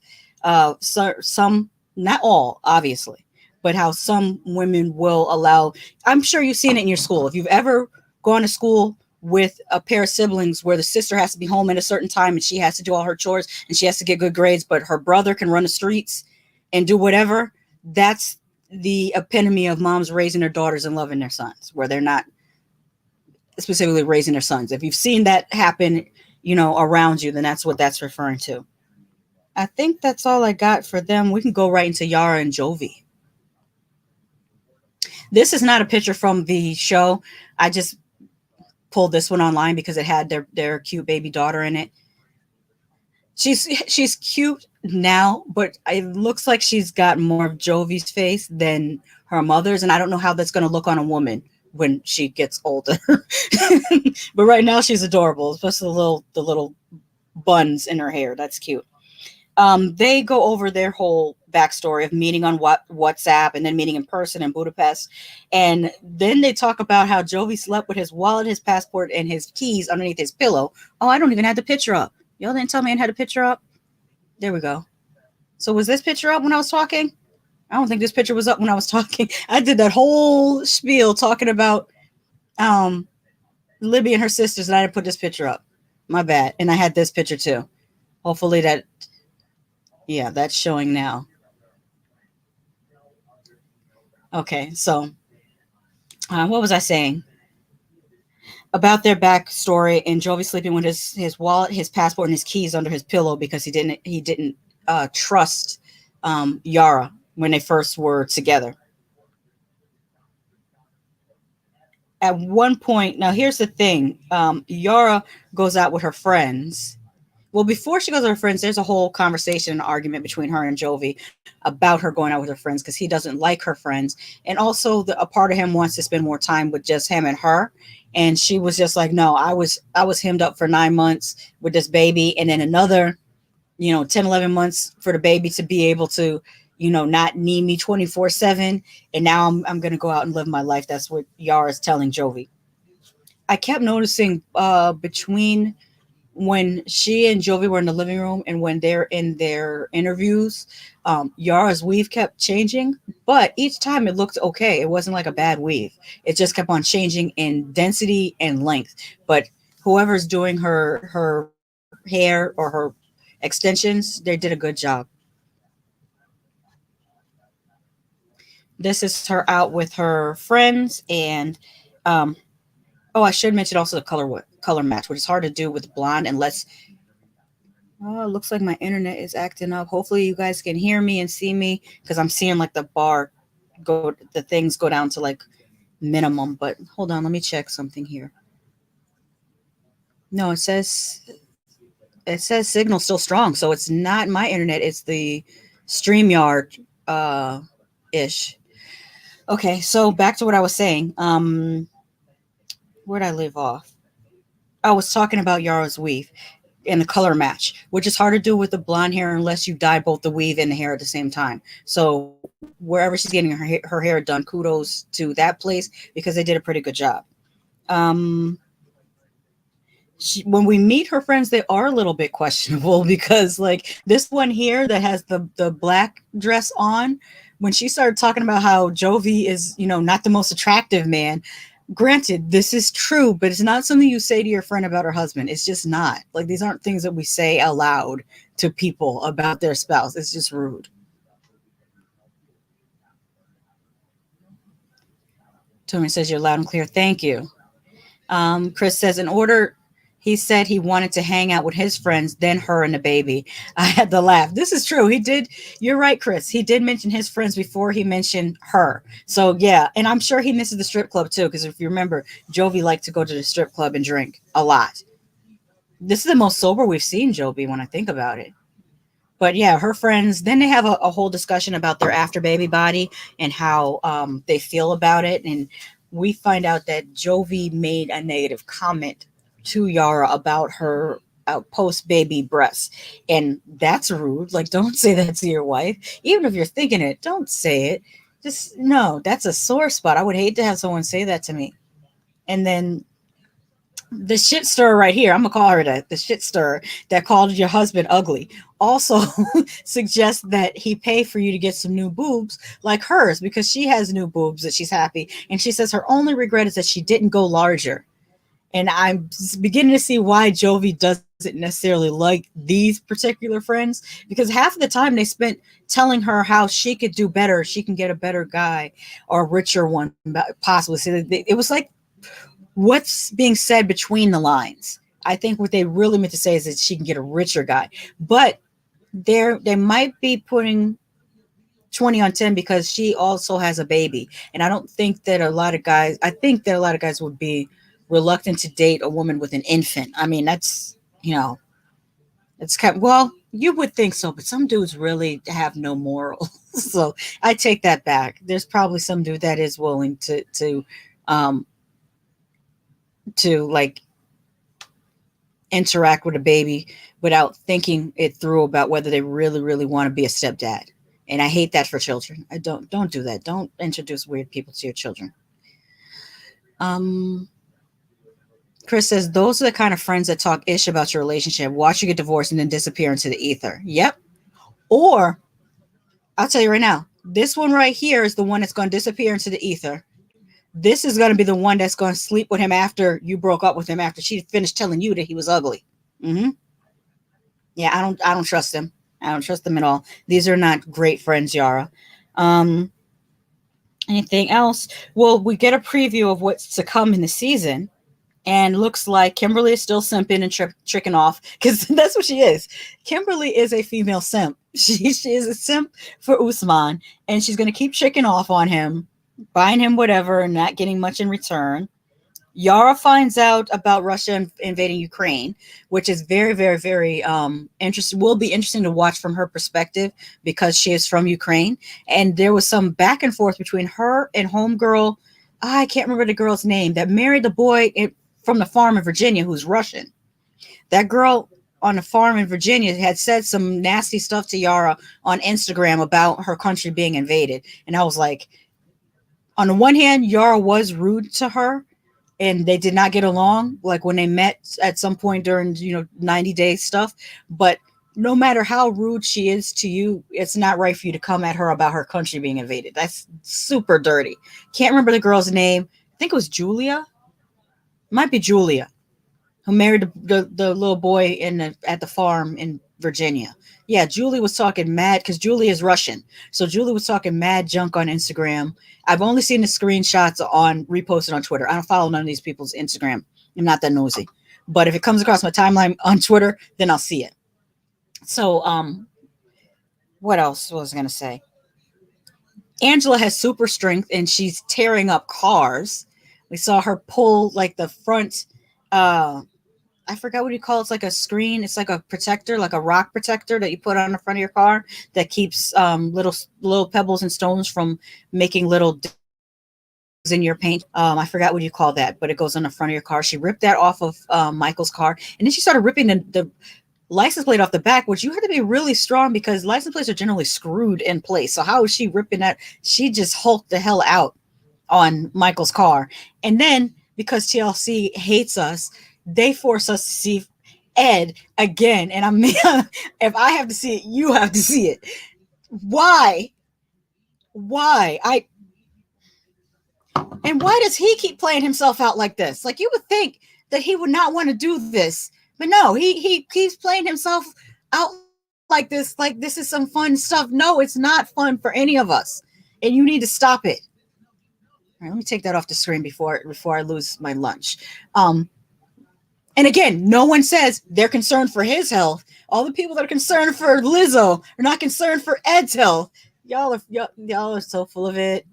some, not all, obviously, but how some women will allow. I'm sure you've seen it in your school. If you've ever gone to school with a pair of siblings where the sister has to be home at a certain time and she has to do all her chores and she has to get good grades, but her brother can run the streets and do whatever, that's the epitome of moms raising their daughters and loving their sons, where they're not specifically raising their sons. If you've seen that happen, around you, then that's what that's referring to. I think that's all I got for them. We can go right into Yara and Jovi. This is not a picture from the show. I just pulled this one online because it had their cute baby daughter in it. She's cute now, but it looks like she's got more of Jovi's face than her mother's, and I don't know how that's going to look on a woman when she gets older. But right now she's adorable, especially the little buns in her hair. That's cute. They go over their whole backstory of meeting on WhatsApp and then meeting in person in Budapest. And then they talk about how Jovi slept with his wallet, his passport, and his keys underneath his pillow. Oh, I don't even have the picture up. Y'all didn't tell me I had a picture up. There we go. So was this picture up when I was talking? I don't think this picture was up when I was talking. I did that whole spiel talking about Libby and her sisters, and I didn't put this picture up. My bad. And I had this picture too. Hopefully yeah, that's showing now. Okay, so what was I saying? About their backstory and Jovi sleeping with his wallet, his passport, and his keys under his pillow because he didn't trust Yara when they first were together. At one point, now here's the thing: Yara goes out with her friends. Well, before she goes with her friends, there's a whole conversation and argument between her and Jovi about her going out with her friends because he doesn't like her friends, and also a part of him wants to spend more time with just him and her. And she was just like, no, I was hemmed up for 9 months with this baby, and then another 10, 11 months for the baby to be able to not need me 24/7, and now I'm going to go out and live my life. That's what Yara is telling Jovi. I kept noticing between when she and Jovi were in the living room and when they're in their interviews, Yara's weave kept changing, but each time it looked okay. It wasn't like a bad weave. It just kept on changing in density and length. But whoever's doing her hair or her extensions, they did a good job. This is her out with her friends, and um, oh, I should mention also the color match, which is hard to do with blonde unless. Oh, it looks like my internet is acting up. Hopefully, you guys can hear me and see me because I'm seeing like the things go down to like minimum. But hold on, let me check something here. No, it says signal still strong, so it's not my internet. It's the StreamYard ish. Okay, so back to what I was saying. Where'd I leave off? I was talking about Yara's weave and the color match, which is hard to do with the blonde hair unless you dye both the weave and the hair at the same time. So wherever she's getting her hair done, kudos to that place because they did a pretty good job. Um, when we meet her friends, they are a little bit questionable because like this one here that has the black dress on, when she started talking about how Jovi is, not the most attractive man. Granted, this is true, but it's not something you say to your friend about her husband. It's just not. Like these aren't things that we say aloud to people about their spouse. It's just rude. Tony says you're loud and clear. Thank you. Chris says, in order, he said he wanted to hang out with his friends, then her and the baby. I had to laugh. This is true. He did. You're right, Chris. He did mention his friends before he mentioned her. So, yeah. And I'm sure he misses the strip club, too, because if you remember, Jovi liked to go to the strip club and drink a lot. This is the most sober we've seen Jovi when I think about it. But yeah, her friends, then they have a whole discussion about their after baby body and how they feel about it. And we find out that Jovi made a negative comment to Yara about her post baby breasts. And that's rude. Like, don't say that to your wife. Even if you're thinking it, don't say it. Just no, that's a sore spot. I would hate to have someone say that to me. And then the shit stir right here, I'm gonna call her that, the shit stir that called your husband ugly, also suggests that he pay for you to get some new boobs like hers because she has new boobs that she's happy. And she says her only regret is that she didn't go larger. And I'm beginning to see why Jovi doesn't necessarily like these particular friends because half of the time they spent telling her how she could do better, she can get a better guy or a richer one, possibly. So it was like what's being said between the lines. I think what they really meant to say is that she can get a richer guy, but they might be putting 20 on 10 because she also has a baby, and I don't think that a lot of guys. I think that a lot of guys would be reluctant to date a woman with an infant. I mean, that's it's kind of, well, you would think so, but some dudes really have no morals. So I take that back. There's probably some dude that is willing um to like interact with a baby without thinking it through about whether they really really want to be a stepdad. And I hate that for children. I don't do that. Don't introduce weird people to your children. um Chris says those are the kind of friends that talk ish about your relationship, watch you get divorced, and then disappear into the ether. Yep. Or I'll tell you right now, this one right here is the one that's going to disappear into the ether. This is going to be the one that's going to sleep with him after you broke up with him, after she finished telling you that he was ugly. Mm-hmm. Yeah, I don't trust them. I don't trust them at all. These are not great friends, Yara. Um, anything else? Well, we get a preview of what's to come in the season, and looks like Kimberly is still simping and tricking off because that's what she is. Kimberly is a female simp. She is a simp for Usman, and she's going to keep tricking off on him, buying him whatever, and not getting much in return. Yara finds out about Russia invading Ukraine, which is very, very, very interesting. Will be interesting to watch from her perspective because she is from Ukraine. And there was some back and forth between her and homegirl. I can't remember the girl's name that married the boy from the farm in Virginia who's Russian. That girl on the farm in Virginia had said some nasty stuff to Yara on Instagram about her country being invaded. And I was like, on the one hand, Yara was rude to her and they did not get along, like when they met at some point during 90 day stuff. But no matter how rude she is to you, it's not right for you to come at her about her country being invaded. That's super dirty. Can't remember the girl's name. I think it was Julia. Might be Julia. who married the little boy at the farm in Virginia. Yeah, Julie was talking mad because Julie is Russian. So Julie was talking mad junk on Instagram. I've only seen the screenshots on reposted on Twitter. I don't follow none of these people's Instagram. I'm not that nosy. But if it comes across my timeline on Twitter, then I'll see it. So what else was I gonna say? Angela has super strength and she's tearing up cars. We saw her pull like the front I forgot what you call it. It's like a screen. It's like a protector, like a rock protector that you put on the front of your car that keeps little pebbles and stones from making little in your paint. I forgot what you call that, but it goes on the front of your car. She ripped that off of Michael's car, and then she started ripping the license plate off the back, which you had to be really strong because license plates are generally screwed in place. So how is she ripping that? She just hulked the hell out on Michael's car. And then because TLC hates us, they force us to see Ed again. And I mean, if I have to see it, you have to see it. Why? Why? And why does he keep playing himself out like this? Like you would think that he would not want to do this, but no, he keeps playing himself out like this is some fun stuff. No, it's not fun for any of us, and you need to stop it. All right, let me take that off the screen before I lose my lunch. And again, no one says they're concerned for his health. All the people that are concerned for Lizzo are not concerned for Ed's health. Y'all are so full of it.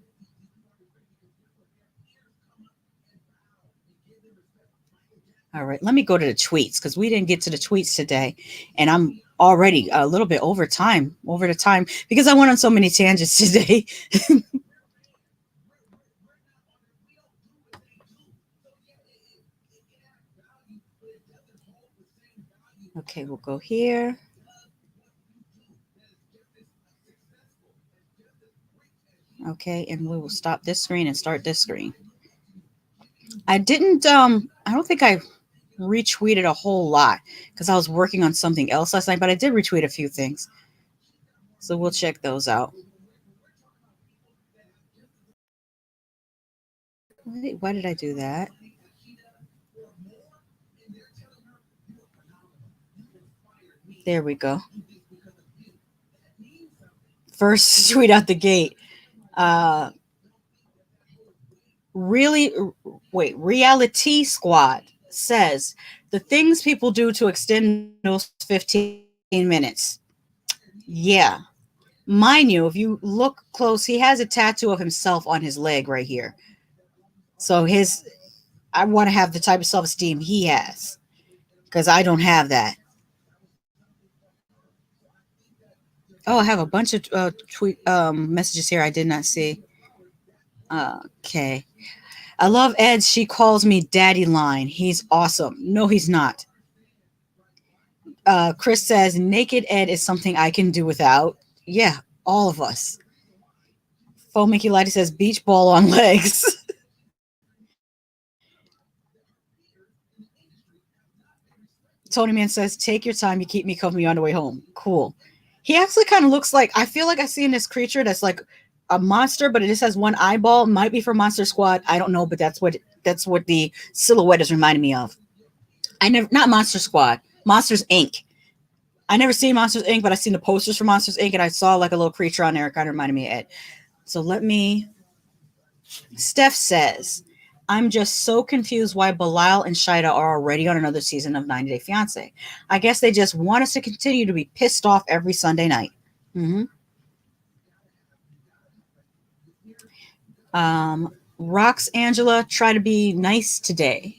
All right, let me go to the tweets because we didn't get to the tweets today, and I'm already a little bit over the time because I went on so many tangents today. Okay, we'll go here. Okay, and we will stop this screen and start this screen. I didn't I don't think I retweeted a whole lot because I was working on something else last night, but I did retweet a few things. So we'll check those out. Wait, why did I do that? There we go. First tweet out the gate. Uh really Reality Squad says the things people do to extend those 15 minutes. Yeah. Mind you, if you look close, he has a tattoo of himself on his leg right here. So I want to have the type of self-esteem he has because I don't have that. Oh, I have a bunch of tweet messages here I did not see. Okay. I love Ed's "she calls me daddy" line. He's awesome. No, he's not. Chris says naked Ed is something I can do without. Yeah, all of us. Faux Mickey Lighty says beach ball on legs. Tony Man says take your time. You keep me company on the way home. Cool. He actually kind of looks like I feel like I seen this creature that's like a monster, but it just has one eyeball. Might be from Monster Squad. I don't know, but that's what the silhouette is reminding me of. I never not Monster Squad, Monsters Inc. I never seen Monsters Inc., but I seen the posters for Monsters Inc. and I saw like a little creature on there. It kind of reminded me of Ed. So let me. Steph says, I'm just so confused why Bilal and Shaeeda are already on another season of 90 Day Fiance. I guess they just want us to continue to be pissed off every Sunday night. Mm-hmm. Rocks Angela, try to be nice today.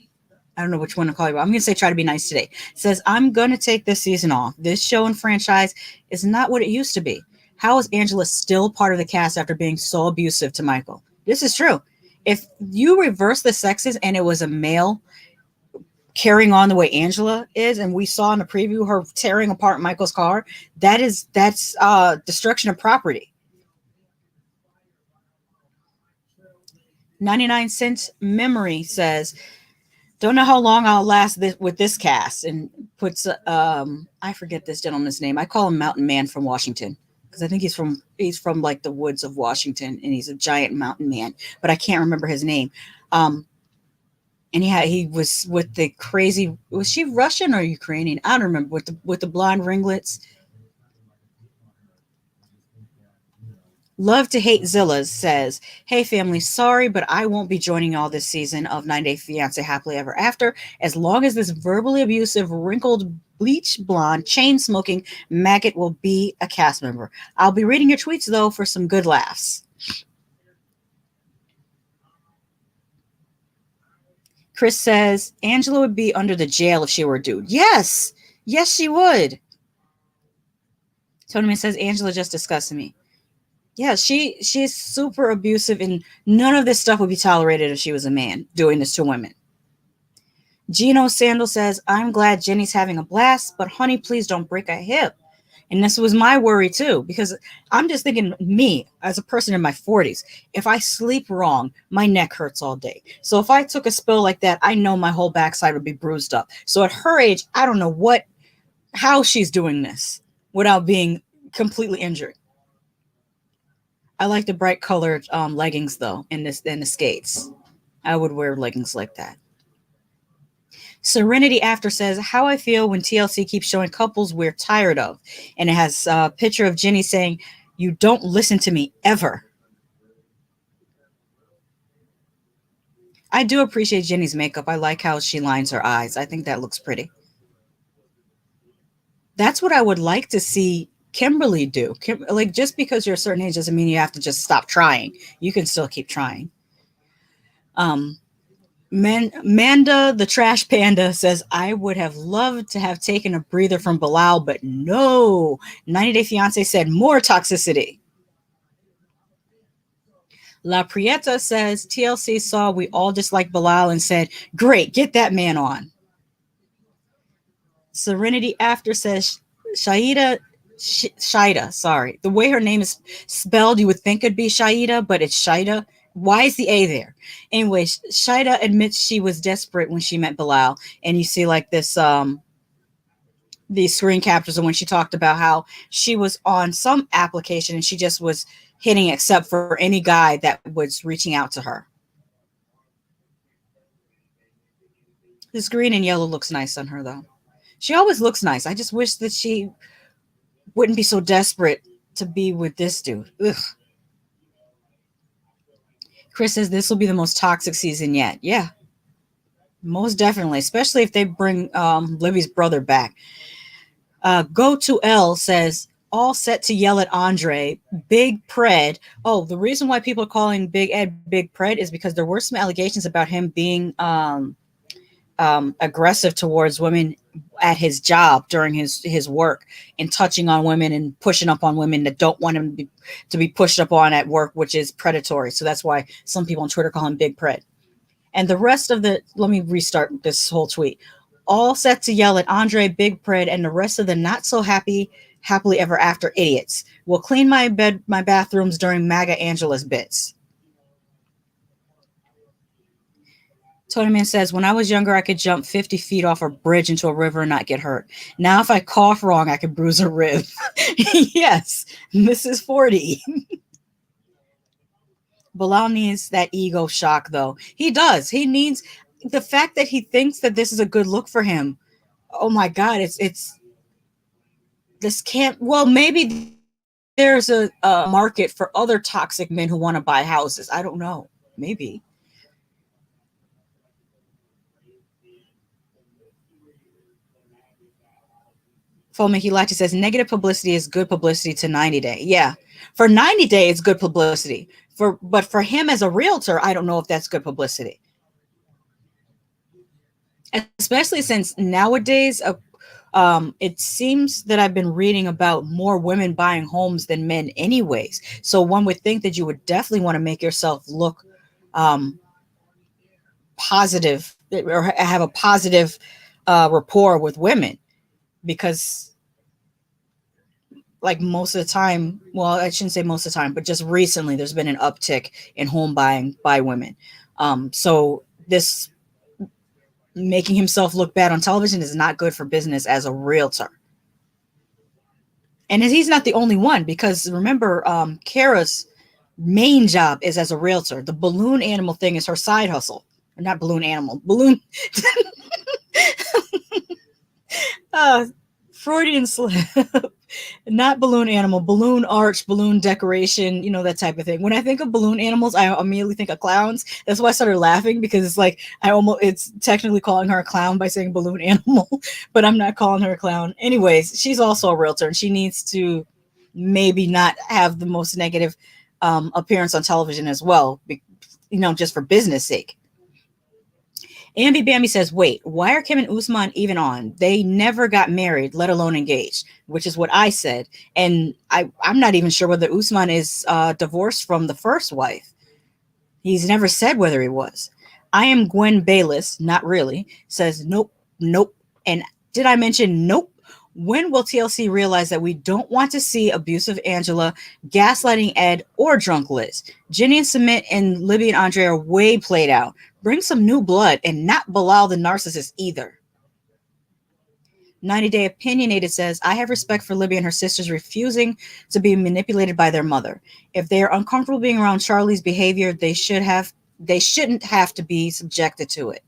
I don't know which one to call you, but I'm going to say try to be nice today. Says, I'm going to take this season off. This show and franchise is not what it used to be. How is Angela still part of the cast after being so abusive to Michael? This is true. If you reverse the sexes and it was a male carrying on the way Angela is, and we saw in the preview her tearing apart Michael's car, that's destruction of property. 99 Cents Memory says, don't know how long I'll last with this cast, and puts I forget this gentleman's name. I call him Mountain Man from Washington because I think he's from like the woods of Washington, and he's a giant mountain man, but I can't remember his name. And he was with the crazy, was she Russian or Ukrainian? I don't remember, with the blonde ringlets. Love to Hate Zilla says, "Hey family, sorry, but I won't be joining y'all this season of 9 Day Fiance Happily Ever After as long as this verbally abusive, wrinkled, bleach blonde, chain smoking maggot will be a cast member. I'll be reading your tweets though for some good laughs." Chris says, "Angela would be under the jail if she were a dude." Yes, yes, she would. Tony says, "Angela just disgusted me." Yeah, she's super abusive, and none of this stuff would be tolerated if she was a man doing this to women. Gino Sandal says, "I'm glad Jenny's having a blast, but honey, please don't break a hip." And this was my worry too, because I'm just thinking, me as a person in my 40s, if I sleep wrong, my neck hurts all day. So if I took a spill like that, I know my whole backside would be bruised up. So at her age, I don't know how she's doing this without being completely injured. I like the bright colored leggings though, in the skates. I would wear leggings like that. Serenity After says, "How I feel when TLC keeps showing couples we're tired of," and it has a picture of Jennie saying, "You don't listen to me ever." I do appreciate Jenny's makeup. I like how she lines her eyes. I think that looks pretty. That's what I would like to see Kimberly do. Like, just because you're a certain age doesn't mean you have to just stop trying. You can still keep trying. Um, Manda, the trash panda, says, "I would have loved to have taken a breather from Bilal, but no. 90 Day Fiance said more toxicity." La Prieta says, "TLC saw we all dislike Bilal and said, great, get that man on." Serenity After says, Shaeeda, sorry. The way her name is spelled, you would think it'd be Shaeeda, but it's Shaeeda. Why is the A there? Anyway, Shaeeda admits she was desperate when she met Bilal, and you see like these screen captures of when she talked about how she was on some application and she just was hitting accept for any guy that was reaching out to her. This green and yellow looks nice on her though. She always looks nice. I just wish that she wouldn't be so desperate to be with this dude. Ugh. Chris says this will be the most toxic season yet. Yeah, most definitely, especially if they bring Libby's brother back. Go to L says, "All set to yell at Andrei. Big Pred." Oh, the reason why people are calling Big Ed Big Pred is because there were some allegations about him being aggressive towards women at his job during his work, and touching on women and pushing up on women that don't want him to be pushed up on at work, which is predatory. So that's why some people on Twitter call him Big Pred. And the rest of let me restart this whole tweet. "All set to yell at Andrei, Big Pred, and the rest of the not so happily ever after idiots. Will clean my bathrooms during MAGA Angela's bits." Tony Man says, "When I was younger, I could jump 50 feet off a bridge into a river and not get hurt. Now, if I cough wrong, I could bruise a rib." Yes, Mrs. 40. Bilal needs that ego shock, though. He does. He needs the fact that he thinks that this is a good look for him. Oh my God, it's this can't. Well, maybe there's a market for other toxic men who want to buy houses. I don't know. Maybe. Fomiki Lachi says negative publicity is good publicity to 90 Day. Yeah. For 90 Day, it's good publicity. But for him as a realtor, I don't know if that's good publicity. Especially since nowadays, it seems that I've been reading about more women buying homes than men, anyways. So one would think that you would definitely want to make yourself look um, positive, or have a positive rapport with women, because like most of the time, well, I shouldn't say most of the time, but just recently there's been an uptick in home buying by women. So this making himself look bad on television is not good for business as a realtor. And he's not the only one, because remember, Kara's main job is as a realtor. The balloon animal thing is her side hustle. not balloon animal, balloon. uh, Freudian slip. Not balloon animal, balloon arch, balloon decoration, that type of thing. When I think of balloon animals, I immediately think of clowns. That's why I started laughing, because it's like it's technically calling her a clown by saying balloon animal, but I'm not calling her a clown. Anyways, she's also a realtor, and she needs to maybe not have the most negative appearance on television as well, just for business sake. Ambi Bambi says, wait, why are Kim and Usman even on? They never got married, let alone engaged, which is what I said. And I'm not even sure whether Usman is divorced from the first wife. He's never said whether he was. I am Gwen Bayless, not really, says, nope, nope. And did I mention nope? When will TLC realize that we don't want to see abusive Angela, gaslighting Ed, or drunk Liz? Jennie and Sumit and Libby and Andrei are way played out. Bring some new blood, and not Bilal the narcissist either. 90 Day Opinionated says, I have respect for Libby and her sisters refusing to be manipulated by their mother. If they are uncomfortable being around Charlie's behavior, they shouldn't have to be subjected to it.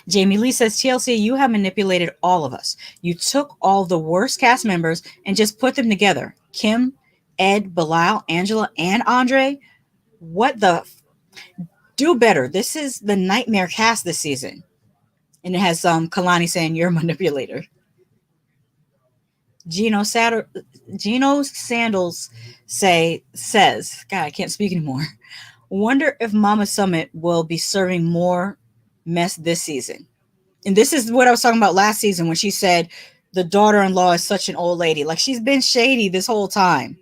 Jamie Lee says, TLC, you have manipulated all of us. You took all the worst cast members and just put them together. Kim, Ed, Bilal, Angela, and Andrei. What the do better. This is the nightmare cast this season. And it has Kalani saying, you're a manipulator. Gino Sandals says, God, I can't speak anymore. Wonder if Mama Summit will be serving more mess this season. And this is what I was talking about last season when she said the daughter-in-law is such an old lady. Like, she's been shady this whole time.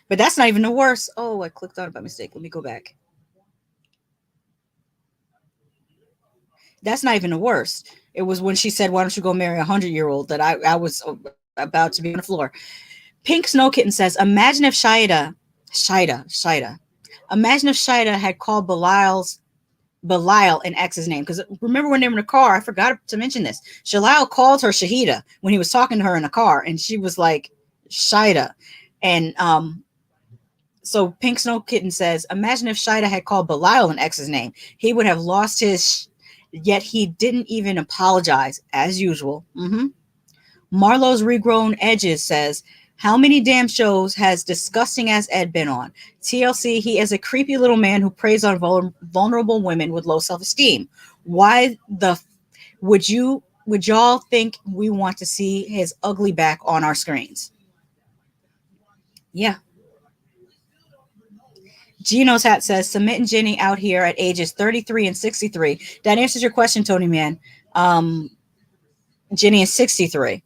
But that's not even the worst. Oh, I clicked on it by mistake. Let me go back. That's not even the worst. It was when she said, why don't you go marry a 100-year-old, that I was about to be on the floor. Pink Snow Kitten says, imagine if Shaeeda. Imagine if Shaeeda had called Bilal and X's name. Because remember when they were in the car, I forgot to mention this. Shalal called her Shaeeda when he was talking to her in the car, and she was like, Shaeeda. And so Pink Snow Kitten says, imagine if Shaeeda had called Bilal an X's name. He would have lost his, yet he didn't even apologize, as usual. Marlowe's Regrown Edges says, how many damn shows has disgusting as Ed been on? TLC, he is a creepy little man who preys on vulnerable women with low self-esteem. Why the would y'all think we want to see his ugly back on our screens? Yeah. Gino's Hat says, Sumit and Jennie out here at ages 33 and 63. That answers your question, Tony Man. Jennie is 63.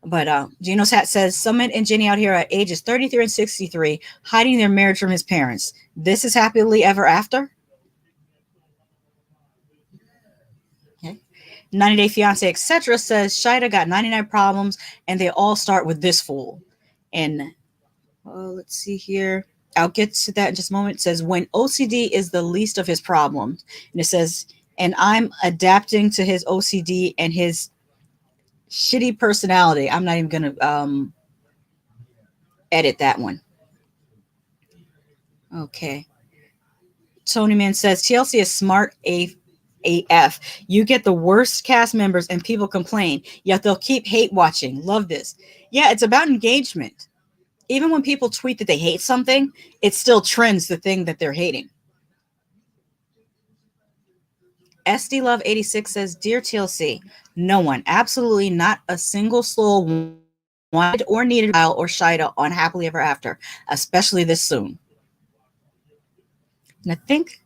But Gino's Hat says, Sumit and Jennie out here at ages 33 and 63, hiding their marriage from his parents. This is happily ever after? Okay. 90 Day Fiance, etc. says, Shaeeda got 99 problems, and they all start with this fool. And let's see here. I'll get to that in just a moment. It says, when OCD is the least of his problems. And it says, and I'm adapting to his OCD and his shitty personality. I'm not even going to edit that one. Okay. Tony Man says, TLC is smart AF. You get the worst cast members and people complain, yet they'll keep hate watching. Love this. Yeah, it's about engagement. Even when people tweet that they hate something, it still trends the thing that they're hating. SD Love 86 says, Dear TLC, no one, absolutely not a single soul wanted or needed Bilal or Shaeeda on Happily Ever After, especially this soon. And I think,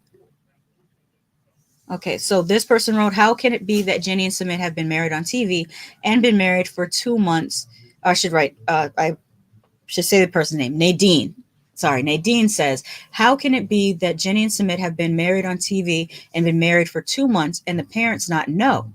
okay, so this person wrote, how can it be that Jennie and Sumit have been married on TV and been married for 2 months? I should write, I should say the person's name, Nadine. Sorry, Nadine says, how can it be that Jennie and Sumit have been married on TV and been married for 2 months and the parents not know?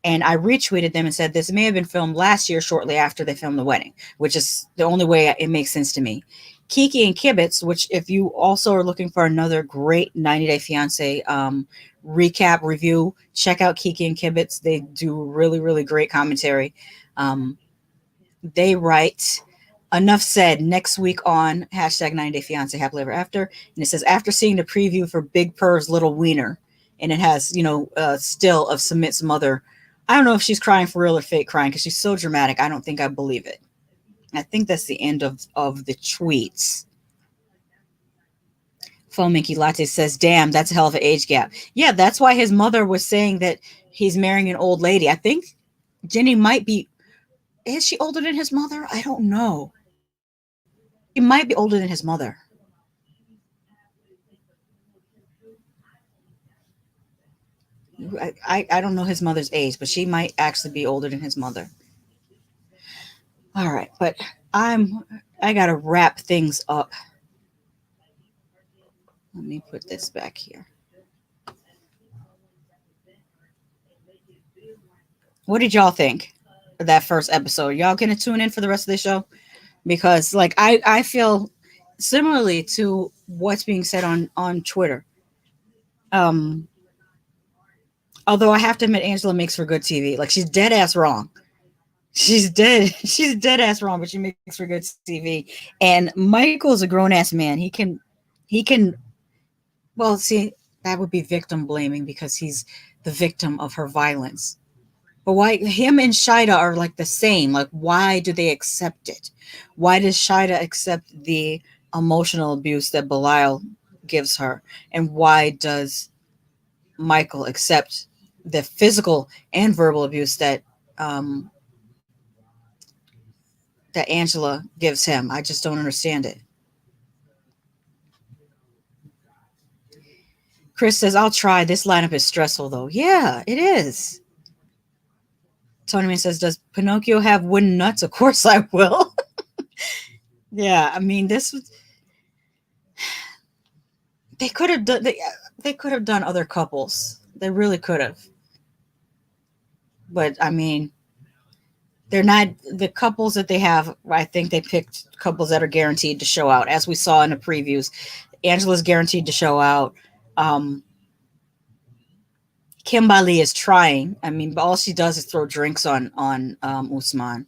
And I retweeted them and said, this may have been filmed last year shortly after they filmed the wedding, which is the only way it makes sense to me. Kiki and Kibitz, which if you also are looking for another great 90 Day Fiance recap review, check out Kiki and Kibitz. They do really, really great commentary. They write, Enough said. Next week on hashtag 90 Day Fiance Happily Ever After. And it says, after seeing the preview for Big Purr's Little Wiener, and it has, still of Sumit's mother. I don't know if she's crying for real or fake crying because she's so dramatic. I don't think I believe it. I think that's the end of the tweets. Fominky Latte says, damn, that's a hell of an age gap. Yeah, that's why his mother was saying that he's marrying an old lady. I think Jennie might be. Is she older than his mother? I don't know. She might be older than his mother. I don't know his mother's age, but she might actually be older than his mother. All right, but I gotta wrap things up. Let me put this back here. What did y'all think of that first episode? Y'all gonna tune in for the rest of the show? Because like I feel similarly to what's being said on Twitter. Um, although I have to admit, Angela makes for good TV. Like she's dead ass wrong. She's dead ass wrong, but she makes for good TV. And Michael's a grown ass man. He can. Well, see, that would be victim blaming because he's the victim of her violence. But why him and Shaeeda are like the same? Like, why do they accept it? Why does Shaeeda accept the emotional abuse that Bilal gives her? And why does Michael accept the physical and verbal abuse that Angela gives him? I just don't understand it. Chris says, I'll try. This lineup is stressful, though. Yeah, it is. Tony Man says, does Pinocchio have wooden nuts? Of course I will. Yeah, I mean, this was. They could have done. They could have done other couples. They really could have. But I mean, they're not the couples that they have. I think they picked couples that are guaranteed to show out, as we saw in the previews. Angela's guaranteed to show out. Um, Kimberly is trying. I mean, all she does is throw drinks on Usman.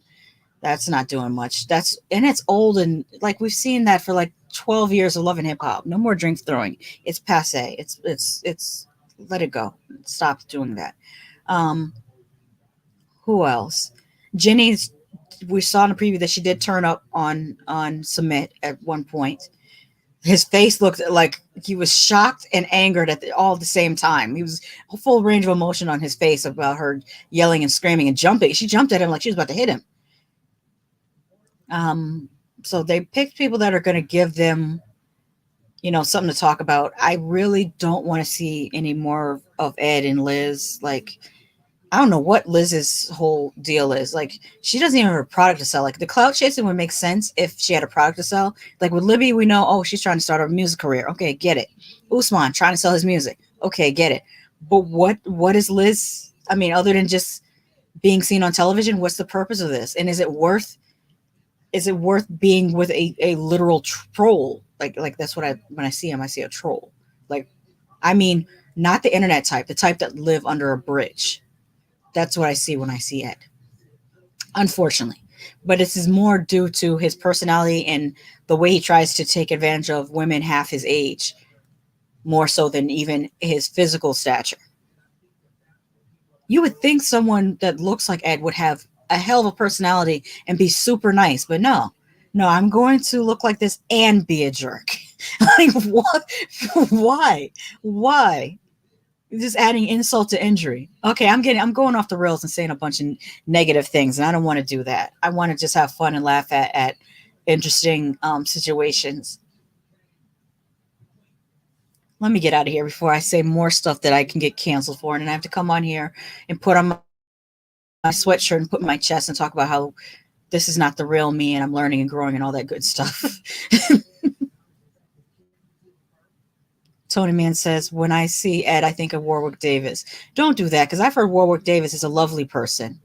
That's not doing much. It's old, and like we've seen that for like 12 years of Love and Hip Hop. No more drink throwing. It's passe. It's let it go. Stop doing that. Um, who else? Jennie's. We saw in the preview that she did turn up on Sumit at one point. His face looked like he was shocked and angered all at the same time. He was a full range of emotion on his face about her yelling and screaming and jumping. She jumped at him like she was about to hit him. So they picked people that are going to give them, something to talk about. I really don't want to see any more of Ed and Liz. Like, I don't know what Liz's whole deal is. Like, she doesn't even have a product to sell. Like, the clout chasing would make sense if she had a product to sell. Like, with Libby, we know, oh, she's trying to start a music career. Okay, get it. Usman, trying to sell his music. Okay, get it. But what is Liz? I mean, other than just being seen on television, what's the purpose of this? And is it worth being with a literal troll? Like that's what when I see him, I see a troll. Like, I mean, not the internet type, the type that live under a bridge. That's what I see when I see Ed, unfortunately. But this is more due to his personality and the way he tries to take advantage of women half his age, more so than even his physical stature. You would think someone that looks like Ed would have a hell of a personality and be super nice, but no. No, I'm going to look like this and be a jerk. Like, what? Why? Just adding insult to injury. Okay, I'm going off the rails and saying a bunch of negative things, and I don't want to do that. I want to just have fun and laugh at interesting situations. Let me get out of here before I say more stuff that I can get canceled for, and then I have to come on here and put on my sweatshirt and put my chest and talk about how this is not the real me and I'm learning and growing and all that good stuff. Tony Man says, when I see Ed, I think of Warwick Davis. Don't do that, because I've heard Warwick Davis is a lovely person.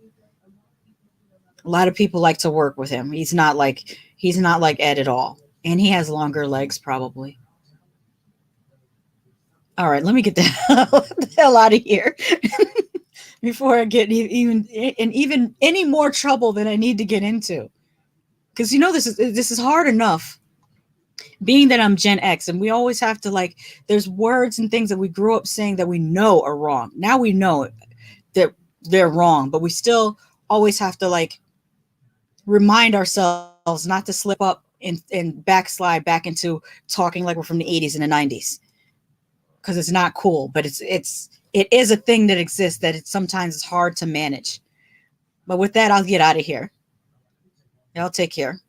A lot of people like to work with him. He's not like Ed at all. And he has longer legs, probably. All right, let me get the hell out of here before I get even any more trouble than I need to get into. Because this is hard enough being that I'm Gen X, and we always have to like, there's words and things that we grew up saying that we know are wrong. Now we know that they're wrong, but we still always have to like remind ourselves not to slip up and backslide back into talking like we're from the 80s and the 90s, because it's not cool. But it is a thing that exists that it sometimes is hard to manage. But with that, I'll get out of here. Y'all take care.